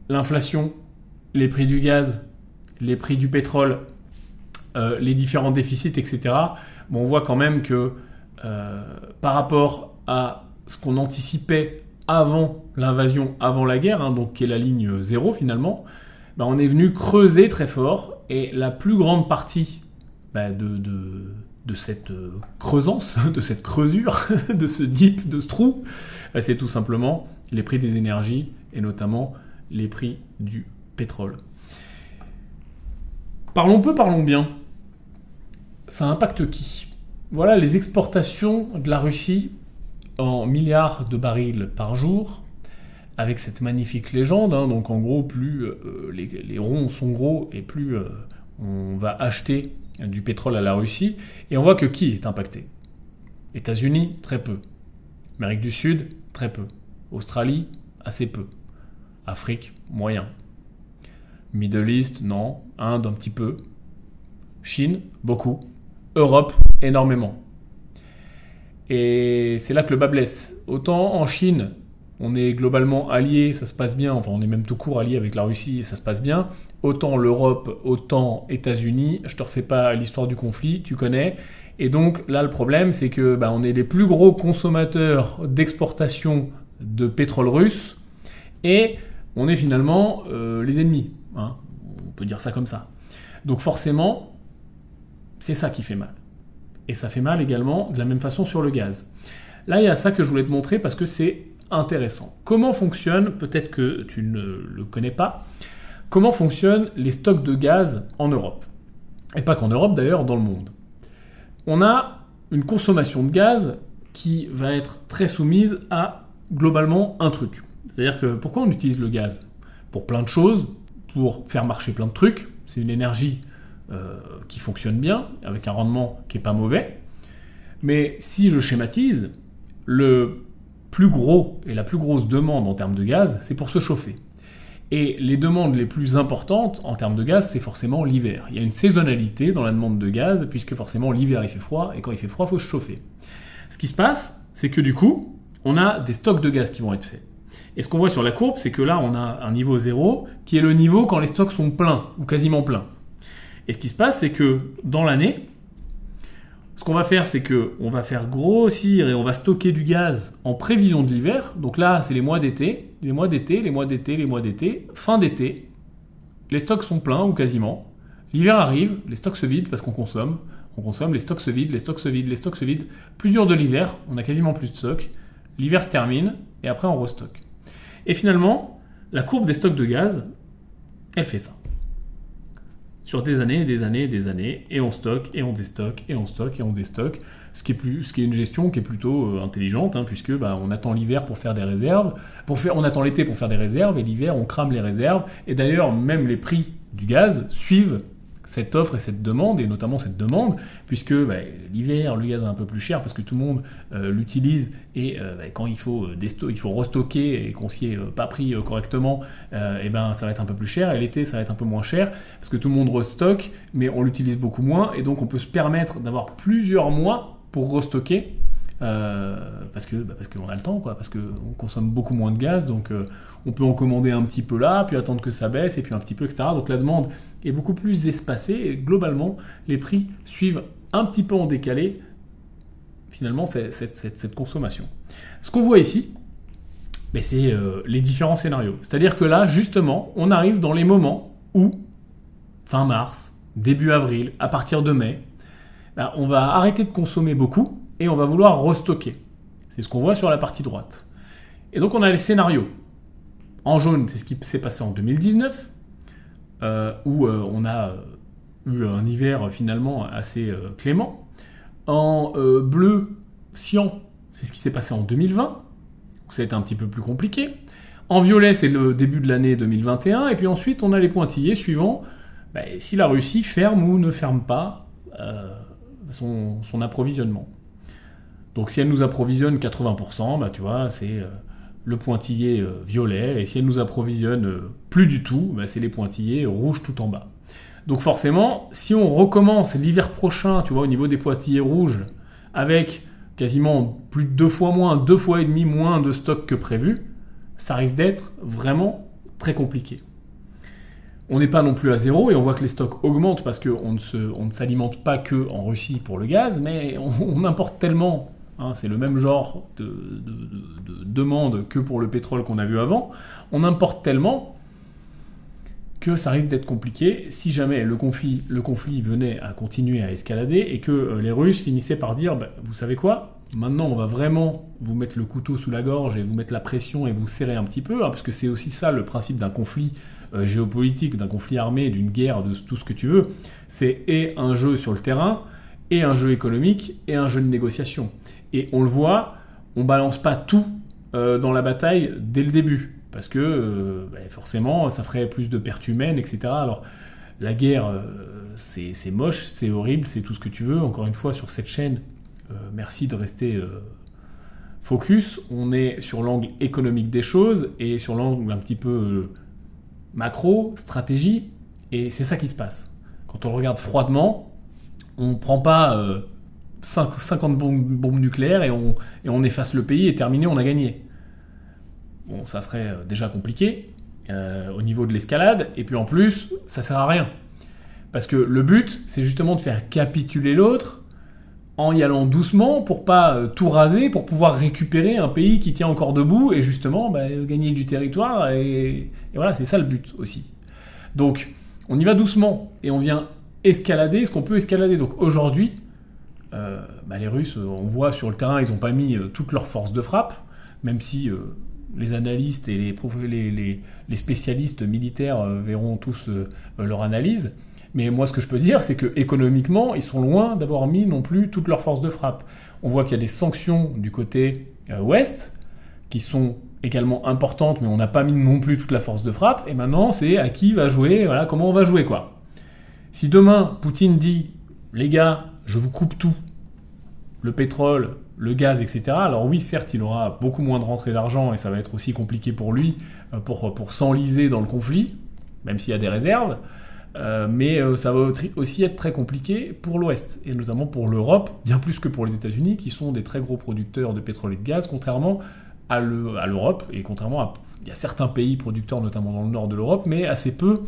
l'inflation, les prix du gaz, les prix du pétrole, les différents déficits, etc. On voit quand même que par rapport à ce qu'on anticipait avant l'invasion, avant la guerre, donc qui est la ligne 0 finalement, on est venu creuser très fort, et la plus grande partie de cette creusance, de cette creusure, de ce dip, de ce trou, c'est tout simplement les prix des énergies et notamment les prix du pétrole. Parlons peu, parlons bien. Ça impacte qui ? voilà les exportations de la Russie en milliards de barils par jour, avec cette magnifique légende, hein, donc en gros, plus les ronds sont gros et plus on va acheter du pétrole à la Russie. Et on voit que qui est impacté? États-Unis, très peu. Amérique du Sud, très peu. Australie, assez peu. Afrique, moyen. Middle East, non. Inde, un petit peu. Chine, beaucoup. Europe, énormément. Et c'est là que le bas blesse. Autant en Chine, on est globalement alliés, ça se passe bien, enfin on est même tout court alliés avec la Russie et ça se passe bien. Autant l'Europe, autant États-Unis, je te refais pas l'histoire du conflit, tu connais. Et donc là le problème c'est que on est les plus gros consommateurs d'exportation de pétrole russe et on est finalement les ennemis, hein. On peut dire ça comme ça. Donc forcément, c'est ça qui fait mal. Et ça fait mal également de la même façon sur le gaz. Là, il y a ça que je voulais te montrer parce que c'est intéressant. Comment fonctionne, peut-être que tu ne le connais pas, comment fonctionnent les stocks de gaz en Europe? Et pas qu'en Europe d'ailleurs, dans le monde. On a une consommation de gaz qui va être très soumise à globalement un truc. C'est-à-dire que pourquoi on utilise le gaz? Pour plein de choses, pour faire marcher plein de trucs. C'est une énergie qui fonctionne bien, avec un rendement qui n'est pas mauvais. Mais si je schématise, le plus gros et la plus grosse demande en termes de gaz, c'est pour se chauffer. Et les demandes les plus importantes en termes de gaz, c'est forcément l'hiver. Il y a une saisonnalité dans la demande de gaz, puisque forcément l'hiver il fait froid, et quand il fait froid, il faut se chauffer. Ce qui se passe, c'est que du coup, on a des stocks de gaz qui vont être faits. Et ce qu'on voit sur la courbe, c'est que là, on a un niveau 0, qui est le niveau quand les stocks sont pleins, ou quasiment pleins. Et ce qui se passe, c'est que dans l'année, ce qu'on va faire, c'est qu'on va faire grossir et on va stocker du gaz en prévision de l'hiver. Donc là, c'est les mois d'été, les mois d'été, les mois d'été, les mois d'été. Fin d'été, les stocks sont pleins ou quasiment. L'hiver arrive, les stocks se vident parce qu'on consomme. On consomme, les stocks se vident, les stocks se vident, les stocks se vident. Plus dur de l'hiver, on a quasiment plus de stocks. L'hiver se termine et après on restocke. Et finalement, la courbe des stocks de gaz, elle fait ça. Sur des années et des années et des années, et on stocke, et on déstocke, et on stocke, et on déstocke, ce qui est une gestion qui est plutôt intelligente, hein, puisque on attend l'hiver pour faire des réserves, on attend l'été pour faire des réserves, et l'hiver on crame les réserves, et d'ailleurs même les prix du gaz suivent cette offre et cette demande, et notamment cette demande, puisque l'hiver, le gaz est un peu plus cher, parce que tout le monde l'utilise, et quand il faut restocker, et qu'on s'y est pas pris correctement, ça va être un peu plus cher, et l'été, ça va être un peu moins cher, parce que tout le monde restocke, mais on l'utilise beaucoup moins, et donc on peut se permettre d'avoir plusieurs mois pour restocker, parce qu'on a le temps, parce qu'on consomme beaucoup moins de gaz, donc on peut en commander un petit peu là, puis attendre que ça baisse, et puis un petit peu, etc. Donc la demande est beaucoup plus espacée, et globalement, les prix suivent un petit peu en décalé, finalement, cette consommation. Ce qu'on voit ici, c'est les différents scénarios. C'est-à-dire que là, justement, on arrive dans les moments où, fin mars, début avril, à partir de mai, on va arrêter de consommer beaucoup, et on va vouloir restocker. C'est ce qu'on voit sur la partie droite. Et donc on a les scénarios. En jaune, c'est ce qui s'est passé en 2019, où on a eu un hiver finalement assez clément. En bleu cyan, c'est ce qui s'est passé en 2020, où ça a été un petit peu plus compliqué. En violet, c'est le début de l'année 2021. Et puis ensuite, on a les pointillés suivant si la Russie ferme ou ne ferme pas son approvisionnement. Donc si elle nous approvisionne 80%, tu vois, c'est le pointillé violet, et si elle nous approvisionne plus du tout, c'est les pointillés rouges tout en bas. Donc forcément, si on recommence l'hiver prochain, tu vois, au niveau des pointillés rouges, avec quasiment plus de 2 fois moins, 2 fois et demi moins de stock que prévu, ça risque d'être vraiment très compliqué. On n'est pas non plus à zéro, et on voit que les stocks augmentent parce qu'on ne s'alimente pas que en Russie pour le gaz, mais on importe tellement. C'est le même genre de demande que pour le pétrole qu'on a vu avant. On importe tellement que ça risque d'être compliqué si jamais le conflit venait à continuer à escalader et que les Russes finissaient par dire vous savez quoi, maintenant on va vraiment vous mettre le couteau sous la gorge et vous mettre la pression et vous serrer un petit peu, parce que c'est aussi ça le principe d'un conflit géopolitique, d'un conflit armé, d'une guerre, de tout ce que tu veux. C'est un jeu sur le terrain et un jeu économique et un jeu de négociation. Et on le voit, on balance pas tout dans la bataille dès le début, parce que forcément, ça ferait plus de pertes humaines, etc. Alors, la guerre, c'est moche, c'est horrible, c'est tout ce que tu veux. Encore une fois, sur cette chaîne, merci de rester focus. On est sur l'angle économique des choses et sur l'angle un petit peu macro, stratégie, et c'est ça qui se passe. Quand on le regarde froidement, on ne prend pas 50 bombes nucléaires et on efface le pays et terminé, on a gagné. Bon, ça serait déjà compliqué au niveau de l'escalade, et puis en plus, ça sert à rien. Parce que le but, c'est justement de faire capituler l'autre en y allant doucement pour pas tout raser, pour pouvoir récupérer un pays qui tient encore debout et justement gagner du territoire. Et voilà, c'est ça le but aussi. Donc, on y va doucement et on vient escalader ce qu'on peut escalader. Donc aujourd'hui, les Russes, on voit sur le terrain, ils n'ont pas mis toutes leurs forces de frappe, même si les analystes et les spécialistes militaires verront tous leur analyse. Mais moi, ce que je peux dire, c'est qu'économiquement, ils sont loin d'avoir mis non plus toutes leurs forces de frappe. On voit qu'il y a des sanctions du côté ouest qui sont également importantes, mais on n'a pas mis non plus toute la force de frappe. Et maintenant, c'est à qui va jouer, voilà, comment on va jouer, quoi. Si demain, Poutine dit « Les gars, je vous coupe tout, le pétrole, le gaz, etc. » Alors oui, certes, il aura beaucoup moins de rentrées d'argent et ça va être aussi compliqué pour lui pour s'enliser dans le conflit, même s'il y a des réserves. Mais ça va aussi être très compliqué pour l'Ouest, et notamment pour l'Europe, bien plus que pour les États-Unis, qui sont des très gros producteurs de pétrole et de gaz, contrairement à l'Europe, et contrairement à... Il y a certains pays producteurs, notamment dans le nord de l'Europe, mais assez peu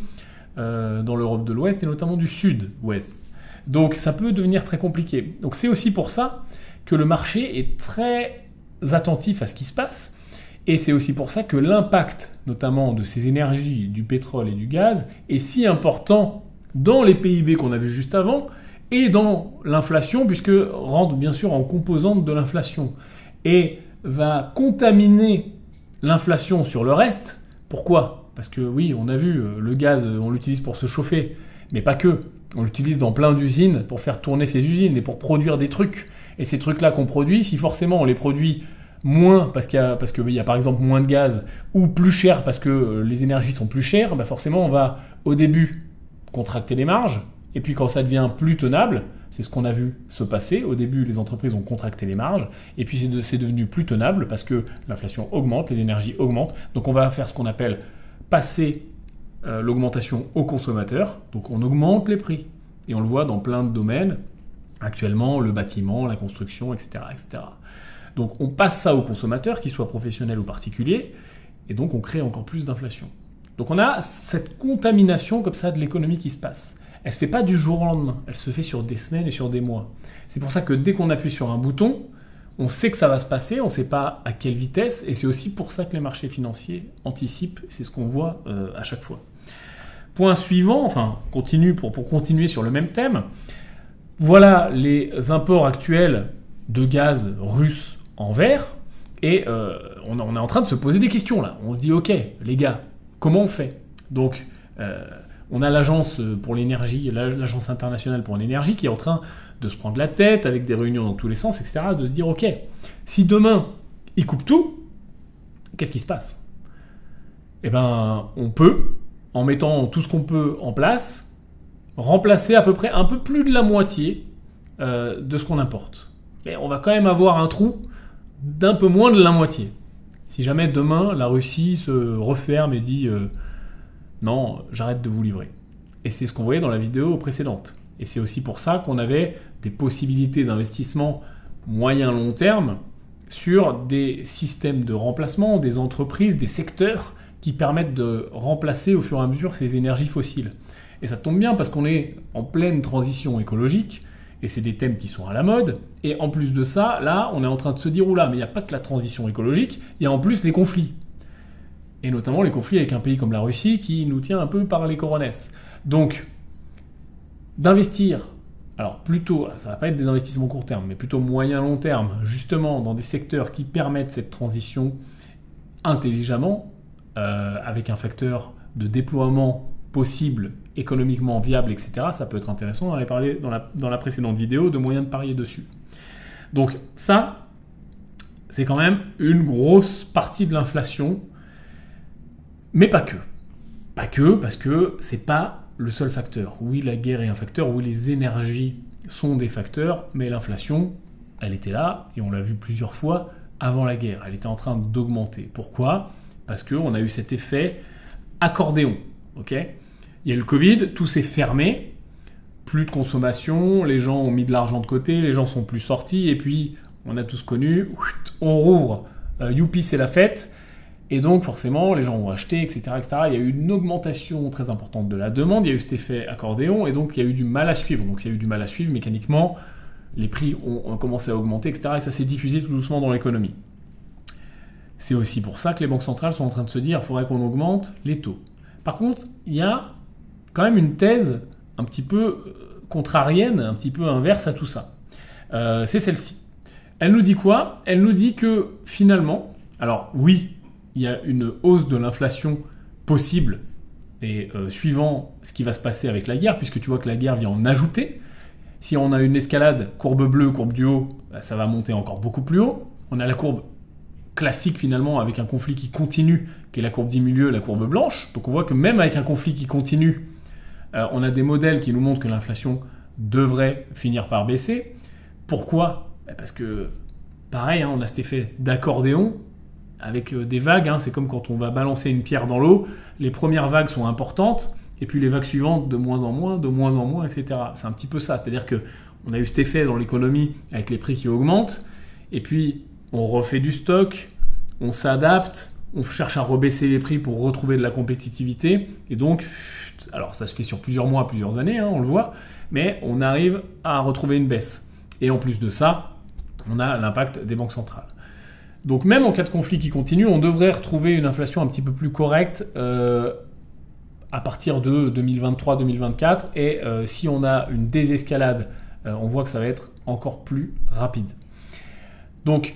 dans l'Europe de l'Ouest, et notamment du sud-ouest. Donc ça peut devenir très compliqué. Donc c'est aussi pour ça que le marché est très attentif à ce qui se passe, et c'est aussi pour ça que l'impact, notamment de ces énergies, du pétrole et du gaz, est si important dans les PIB qu'on a vu juste avant, et dans l'inflation, puisque rentre bien sûr en composante de l'inflation, et va contaminer l'inflation sur le reste. Pourquoi ? Parce que oui, on a vu, le gaz, on l'utilise pour se chauffer, mais pas que. On l'utilise dans plein d'usines pour faire tourner ces usines et pour produire des trucs. Et ces trucs-là qu'on produit, si forcément on les produit moins parce qu'il y a par exemple moins de gaz, ou plus cher parce que les énergies sont plus chères, forcément on va au début contracter les marges, et puis quand ça devient plus tenable, c'est ce qu'on a vu se passer, au début les entreprises ont contracté les marges, et puis c'est devenu plus tenable parce que l'inflation augmente, les énergies augmentent, donc on va faire ce qu'on appelle passer l'augmentation aux consommateurs, donc on augmente les prix, et on le voit dans plein de domaines, actuellement le bâtiment, la construction, etc. etc. Donc on passe ça aux consommateurs, qu'ils soient professionnels ou particuliers, et donc on crée encore plus d'inflation. Donc on a cette contamination comme ça de l'économie qui se passe. Elle ne se fait pas du jour au lendemain, elle se fait sur des semaines et sur des mois. C'est pour ça que dès qu'on appuie sur un bouton, on sait que ça va se passer, on ne sait pas à quelle vitesse, et c'est aussi pour ça que les marchés financiers anticipent, c'est ce qu'on voit à chaque fois. Point suivant, pour continuer sur le même thème, voilà les imports actuels de gaz russe en vert, et on est en train de se poser des questions là. On se dit ok, les gars, comment on fait ? Donc on a l'agence pour l'énergie, l'agence internationale pour l'énergie qui est en train de se prendre la tête avec des réunions dans tous les sens, etc. De se dire ok, si demain ils coupent tout, qu'est-ce qui se passe ? Eh ben on peut, en mettant tout ce qu'on peut en place, remplacer à peu près un peu plus de la moitié de ce qu'on importe. Et on va quand même avoir un trou d'un peu moins de la moitié. Si jamais demain la Russie se referme et dit non, j'arrête de vous livrer. Et c'est ce qu'on voyait dans la vidéo précédente. Et c'est aussi pour ça qu'on avait des possibilités d'investissement moyen-long terme sur des systèmes de remplacement, des entreprises, des secteurs qui permettent de remplacer au fur et à mesure ces énergies fossiles. Et ça tombe bien parce qu'on est en pleine transition écologique, et c'est des thèmes qui sont à la mode, et en plus de ça, là, on est en train de se dire, oula, mais il n'y a pas que la transition écologique, il y a en plus les conflits. Et notamment les conflits avec un pays comme la Russie qui nous tient un peu par les coronesses. Donc, d'investir, alors plutôt, ça ne va pas être des investissements court terme, mais plutôt moyen-long terme, justement dans des secteurs qui permettent cette transition intelligemment, avec un facteur de déploiement possible économiquement viable, etc., ça peut être intéressant. On avait parlé dans la précédente vidéo de moyens de parier dessus. Donc ça, c'est quand même une grosse partie de l'inflation, mais pas que. Pas que, parce que c'est pas le seul facteur. Oui, la guerre est un facteur, oui, les énergies sont des facteurs, mais l'inflation, elle était là, et on l'a vu plusieurs fois avant la guerre. Elle était en train d'augmenter. Pourquoi ? Parce qu'on a eu cet effet accordéon. Okay ? Il y a eu le Covid, tout s'est fermé, plus de consommation, les gens ont mis de l'argent de côté, les gens sont plus sortis, et puis on a tous connu, on rouvre, youpi, c'est la fête, et donc forcément les gens ont acheté, etc., etc. Il y a eu une augmentation très importante de la demande, il y a eu cet effet accordéon, et donc il y a eu du mal à suivre. Donc s'il y a eu du mal à suivre, mécaniquement, les prix ont commencé à augmenter, etc., et ça s'est diffusé tout doucement dans l'économie. C'est aussi pour ça que les banques centrales sont en train de se dire qu'il faudrait qu'on augmente les taux. Par contre, il y a quand même une thèse un petit peu contrarienne, un petit peu inverse à tout ça. C'est celle-ci. Elle nous dit quoi ? Elle nous dit que finalement, alors oui, il y a une hausse de l'inflation possible, et suivant ce qui va se passer avec la guerre, puisque tu vois que la guerre vient en ajouter. Si on a une escalade, courbe bleue, courbe du haut, ça va monter encore beaucoup plus haut. On a la courbe classique finalement avec un conflit qui continue, qui est la courbe du milieu, la courbe blanche. Donc on voit que même avec un conflit qui continue, on a des modèles qui nous montrent que l'inflation devrait finir par baisser. Pourquoi ? Parce que pareil, on a cet effet d'accordéon avec des vagues. C'est comme quand on va balancer une pierre dans l'eau. Les premières vagues sont importantes, et puis les vagues suivantes de moins en moins, etc. C'est un petit peu ça. C'est-à-dire qu'on a eu cet effet dans l'économie avec les prix qui augmentent, et puis on refait du stock, on s'adapte, on cherche à rebaisser les prix pour retrouver de la compétitivité. Et donc, alors ça se fait sur plusieurs mois, plusieurs années, on le voit, mais on arrive à retrouver une baisse. Et en plus de ça, on a l'impact des banques centrales. Donc même en cas de conflit qui continue, on devrait retrouver une inflation un petit peu plus correcte à partir de 2023-2024. Et si on a une désescalade, on voit que ça va être encore plus rapide. Donc,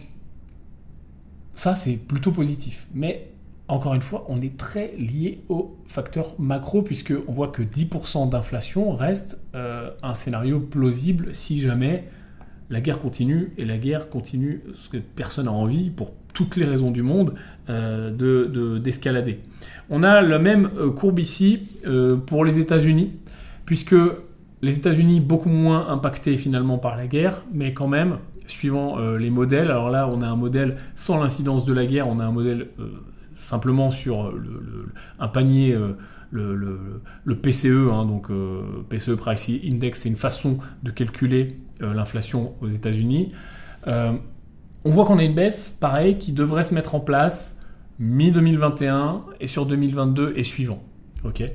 ça, c'est plutôt positif. Mais, encore une fois, on est très lié aux facteurs macro, puisqu'on voit que 10% d'inflation reste un scénario plausible si jamais la guerre continue, et la guerre continue, ce que personne n'a envie, pour toutes les raisons du monde, d'escalader. On a la même courbe ici pour les États-Unis, puisque les États-Unis beaucoup moins impactés finalement par la guerre, mais quand même, suivant les modèles. Alors là, on a un modèle sans l'incidence de la guerre, on a un modèle simplement sur un panier, le PCE, donc PCE Price Index, c'est une façon de calculer l'inflation aux États-Unis. On voit qu'on a une baisse, pareil, qui devrait se mettre en place mi-2021 et sur 2022 et suivant. Okay,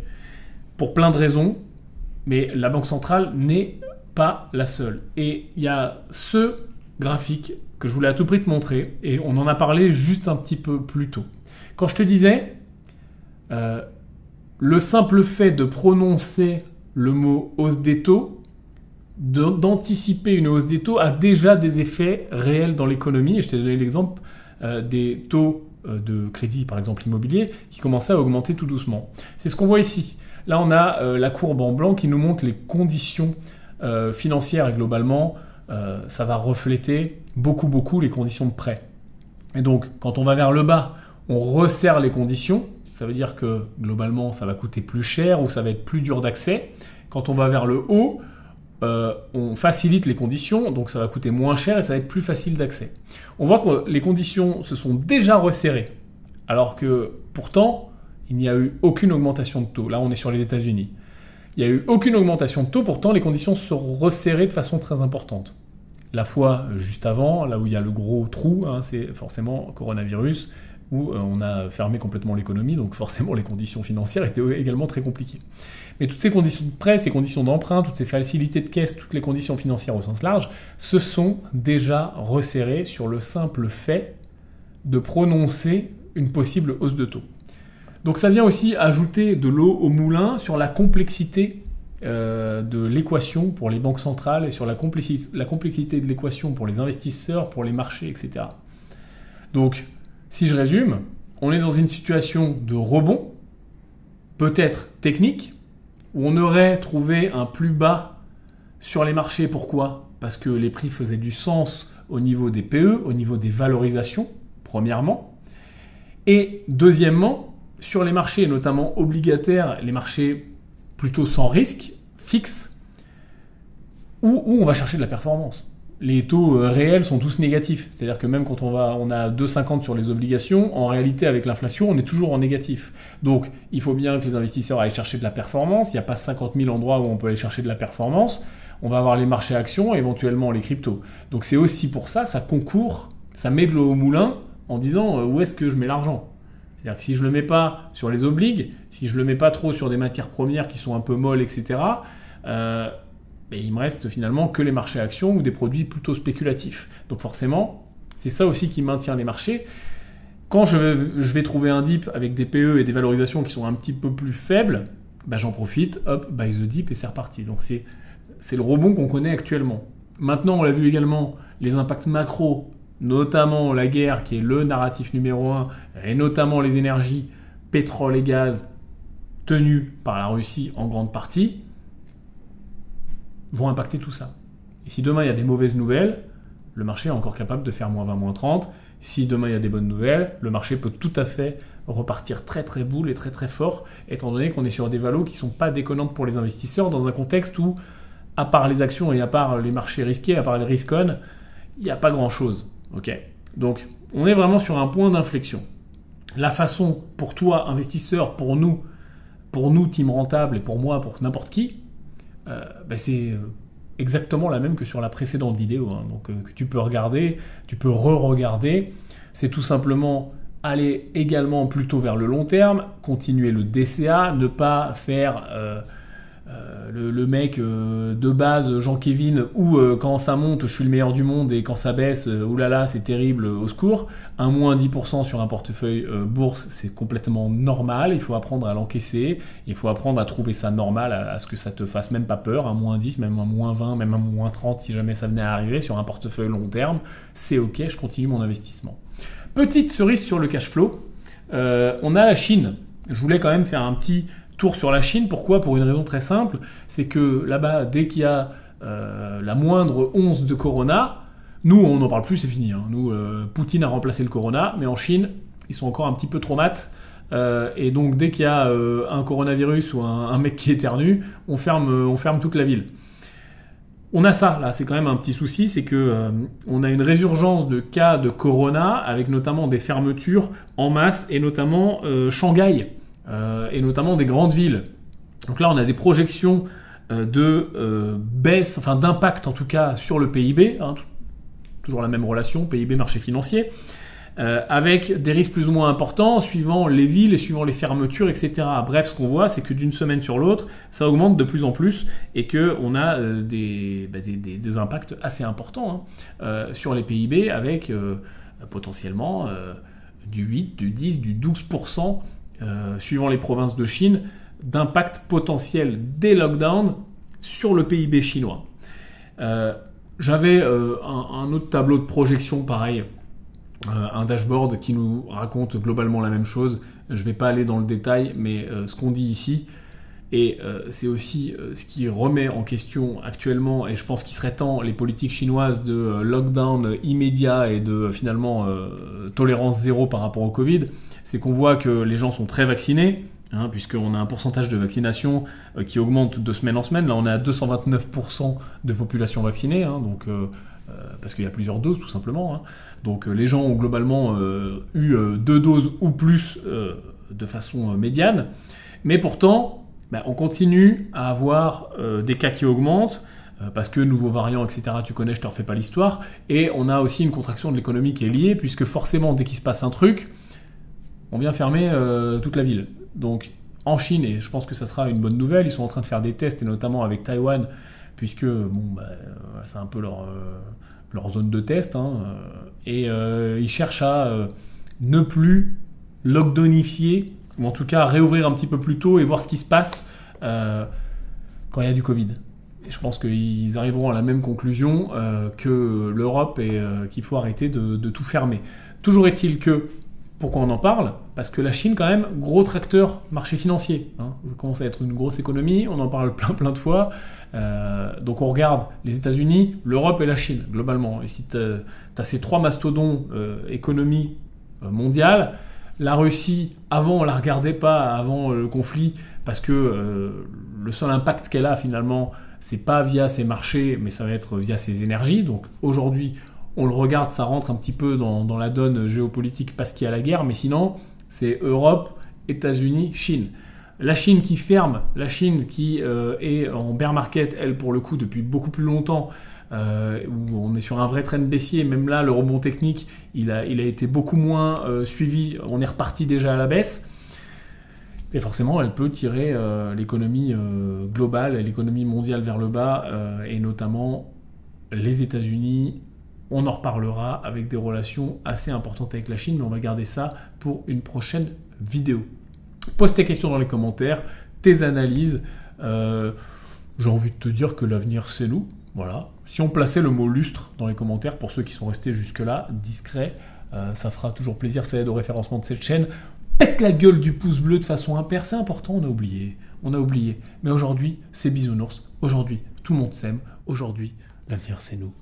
pour plein de raisons, mais la Banque centrale n'est pas la seule. Et il y a ce graphique que je voulais à tout prix te montrer, et on en a parlé juste un petit peu plus tôt. Quand je te disais, le simple fait de prononcer le mot hausse des taux, d'anticiper une hausse des taux, a déjà des effets réels dans l'économie. Et je t'ai donné l'exemple des taux de crédit, par exemple immobilier, qui commençaient à augmenter tout doucement. C'est ce qu'on voit ici. Là, on a la courbe en blanc qui nous montre les conditions financières, et globalement, ça va refléter beaucoup les conditions de prêt. Et donc, quand on va vers le bas, on resserre les conditions. Ça veut dire que, globalement, ça va coûter plus cher ou ça va être plus dur d'accès. Quand on va vers le haut, on facilite les conditions, donc ça va coûter moins cher et ça va être plus facile d'accès. On voit que les conditions se sont déjà resserrées, alors que, pourtant, il n'y a eu aucune augmentation de taux. Là, on est sur les États-Unis. Il n'y a eu aucune augmentation de taux, pourtant les conditions se sont resserrées de façon très importante. La fois juste avant, là où il y a le gros trou, c'est forcément coronavirus, où on a fermé complètement l'économie, donc forcément les conditions financières étaient également très compliquées. Mais toutes ces conditions de prêt, ces conditions d'emprunt, toutes ces facilités de caisse, toutes les conditions financières au sens large, se sont déjà resserrées sur le simple fait de prononcer une possible hausse de taux. Donc ça vient aussi ajouter de l'eau au moulin sur la complexité de l'équation pour les banques centrales et sur la complexité de l'équation pour les investisseurs, pour les marchés, etc. Donc, si je résume, on est dans une situation de rebond, peut-être technique, où on aurait trouvé un plus bas sur les marchés. Pourquoi ? Parce que les prix faisaient du sens au niveau des PE, au niveau des valorisations, premièrement. Et deuxièmement, sur les marchés, notamment obligataires, les marchés plutôt sans risque, fixes, où on va chercher de la performance. Les taux réels sont tous négatifs. C'est-à-dire que même quand on a 2,50 sur les obligations, en réalité, avec l'inflation, on est toujours en négatif. Donc, il faut bien que les investisseurs aillent chercher de la performance. Il n'y a pas 50 000 endroits où on peut aller chercher de la performance. On va avoir les marchés actions et éventuellement les cryptos. Donc, c'est aussi pour ça, ça concourt, ça met de l'eau au moulin en disant où est-ce que je mets l'argent. C'est-à-dire que si je ne le mets pas sur les obligues, si je ne le mets pas trop sur des matières premières qui sont un peu molles, etc., et il me reste finalement que les marchés actions ou des produits plutôt spéculatifs. Donc forcément, c'est ça aussi qui maintient les marchés. Quand je vais trouver un dip avec des PE et des valorisations qui sont un petit peu plus faibles, j'en profite, hop, buy the dip et c'est reparti. Donc c'est le rebond qu'on connaît actuellement. Maintenant, on l'a vu également, les impacts macro, notamment la guerre qui est le narratif numéro 1, et notamment les énergies, pétrole et gaz, tenus par la Russie en grande partie, vont impacter tout ça. Et si demain il y a des mauvaises nouvelles, le marché est encore capable de faire moins 20, moins 30. Si demain il y a des bonnes nouvelles, le marché peut tout à fait repartir très très boule et très très fort, étant donné qu'on est sur des valos qui ne sont pas déconnantes pour les investisseurs dans un contexte où, à part les actions et à part les marchés risqués, à part les risk-on, il n'y a pas grand-chose. Okay. Donc on est vraiment sur un point d'inflexion. La façon pour toi, investisseur, pour nous, team rentable et pour moi, pour n'importe qui, c'est exactement la même que sur la précédente vidéo, hein. Donc que tu peux regarder, tu peux re-regarder. C'est tout simplement aller également plutôt vers le long terme, continuer le DCA, ne pas faire le mec de base, Jean-Kévin, où quand ça monte, je suis le meilleur du monde, et quand ça baisse, oulala, c'est terrible, au secours. Un moins 10% sur un portefeuille bourse, c'est complètement normal. Il faut apprendre à l'encaisser. Il faut apprendre à trouver ça normal, à ce que ça te fasse même pas peur. Un moins 10, même un moins 20, même un moins 30, si jamais ça venait à arriver sur un portefeuille long terme, c'est ok, je continue mon investissement. Petite cerise sur le cash flow, on a la Chine. Je voulais quand même faire un petit tour sur la Chine. Pourquoi ? Pour une raison très simple, c'est que là-bas, dès qu'il y a la moindre once de corona, nous, on n'en parle plus, c'est fini. Hein. Nous, Poutine a remplacé le corona, mais en Chine, ils sont encore un petit peu trop mat. Et donc, dès qu'il y a un coronavirus ou un mec qui éternue, on ferme toute la ville. On a ça, là, c'est quand même un petit souci, c'est que on a une résurgence de cas de corona, avec notamment des fermetures en masse, et notamment Shanghai, et notamment des grandes villes. Donc là, on a des projections de baisse, enfin d'impact en tout cas sur le PIB, hein, toujours la même relation, PIB, marché financier, avec des risques plus ou moins importants suivant les villes et suivant les fermetures, etc. Bref, ce qu'on voit, c'est que d'une semaine sur l'autre, ça augmente de plus en plus et qu'on a des impacts assez importants sur les PIB, avec potentiellement du 8, du 10, du 12%, suivant les provinces de Chine, d'impact potentiel des lockdowns sur le PIB chinois. J'avais un autre tableau de projection pareil, un dashboard qui nous raconte globalement la même chose. Je ne vais pas aller dans le détail, mais ce qu'on dit ici, et c'est aussi ce qui remet en question actuellement, et je pense qu'il serait temps, les politiques chinoises de lockdown immédiat et de finalement tolérance zéro par rapport au Covid, c'est qu'on voit que les gens sont très vaccinés, hein, puisqu'on a un pourcentage de vaccination qui augmente de semaine en semaine. Là, on est à 229% de population vaccinée, hein, donc, parce qu'il y a plusieurs doses tout simplement. Hein. Donc les gens ont globalement eu 2 doses ou plus de façon médiane. Mais pourtant, on continue à avoir des cas qui augmentent, parce que nouveaux variants, etc., tu connais, je te refais pas l'histoire. Et on a aussi une contraction de l'économie qui est liée, puisque forcément, dès qu'il se passe un truc, on vient fermer toute la ville. Donc en Chine, et je pense que ça sera une bonne nouvelle, ils sont en train de faire des tests, et notamment avec Taïwan, puisque c'est un peu leur zone de test, hein, et ils cherchent à ne plus lockdownifier, ou en tout cas réouvrir un petit peu plus tôt et voir ce qui se passe quand il y a du Covid. Et je pense qu'ils arriveront à la même conclusion que l'Europe, et qu'il faut arrêter de tout fermer. Toujours est-il que Pourquoi on en parle? Parce que la Chine, quand même, gros tracteur marché financier. Hein. Ça commence à être une grosse économie, on en parle plein de fois. Donc on regarde les États-Unis, l'Europe et la Chine, globalement. Et si tu as ces 3 mastodons économie mondiale, la Russie, avant, on ne la regardait pas, avant le conflit, parce que le seul impact qu'elle a, finalement, c'est pas via ses marchés, mais ça va être via ses énergies. Donc aujourd'hui, on le regarde, ça rentre un petit peu dans la donne géopolitique parce qu'il y a la guerre, mais sinon, c'est Europe, États-Unis, Chine. La Chine qui ferme, la Chine qui est en bear market, elle, pour le coup, depuis beaucoup plus longtemps, où on est sur un vrai trend baissier. Même là, le rebond technique, il a été beaucoup moins suivi. On est reparti déjà à la baisse. Et forcément, elle peut tirer l'économie globale, l'économie mondiale vers le bas, et notamment les États-Unis. On en reparlera avec des relations assez importantes avec la Chine, mais on va garder ça pour une prochaine vidéo. Pose tes questions dans les commentaires, tes analyses. J'ai envie de te dire que l'avenir, c'est nous. Voilà. Si on plaçait le mot lustre dans les commentaires, pour ceux qui sont restés jusque-là, discret, ça fera toujours plaisir, ça aide au référencement de cette chaîne. Pète la gueule du pouce bleu de façon impair, c'est important, on a oublié. Mais aujourd'hui, c'est bisounours. Aujourd'hui, tout le monde s'aime. Aujourd'hui, l'avenir, c'est nous.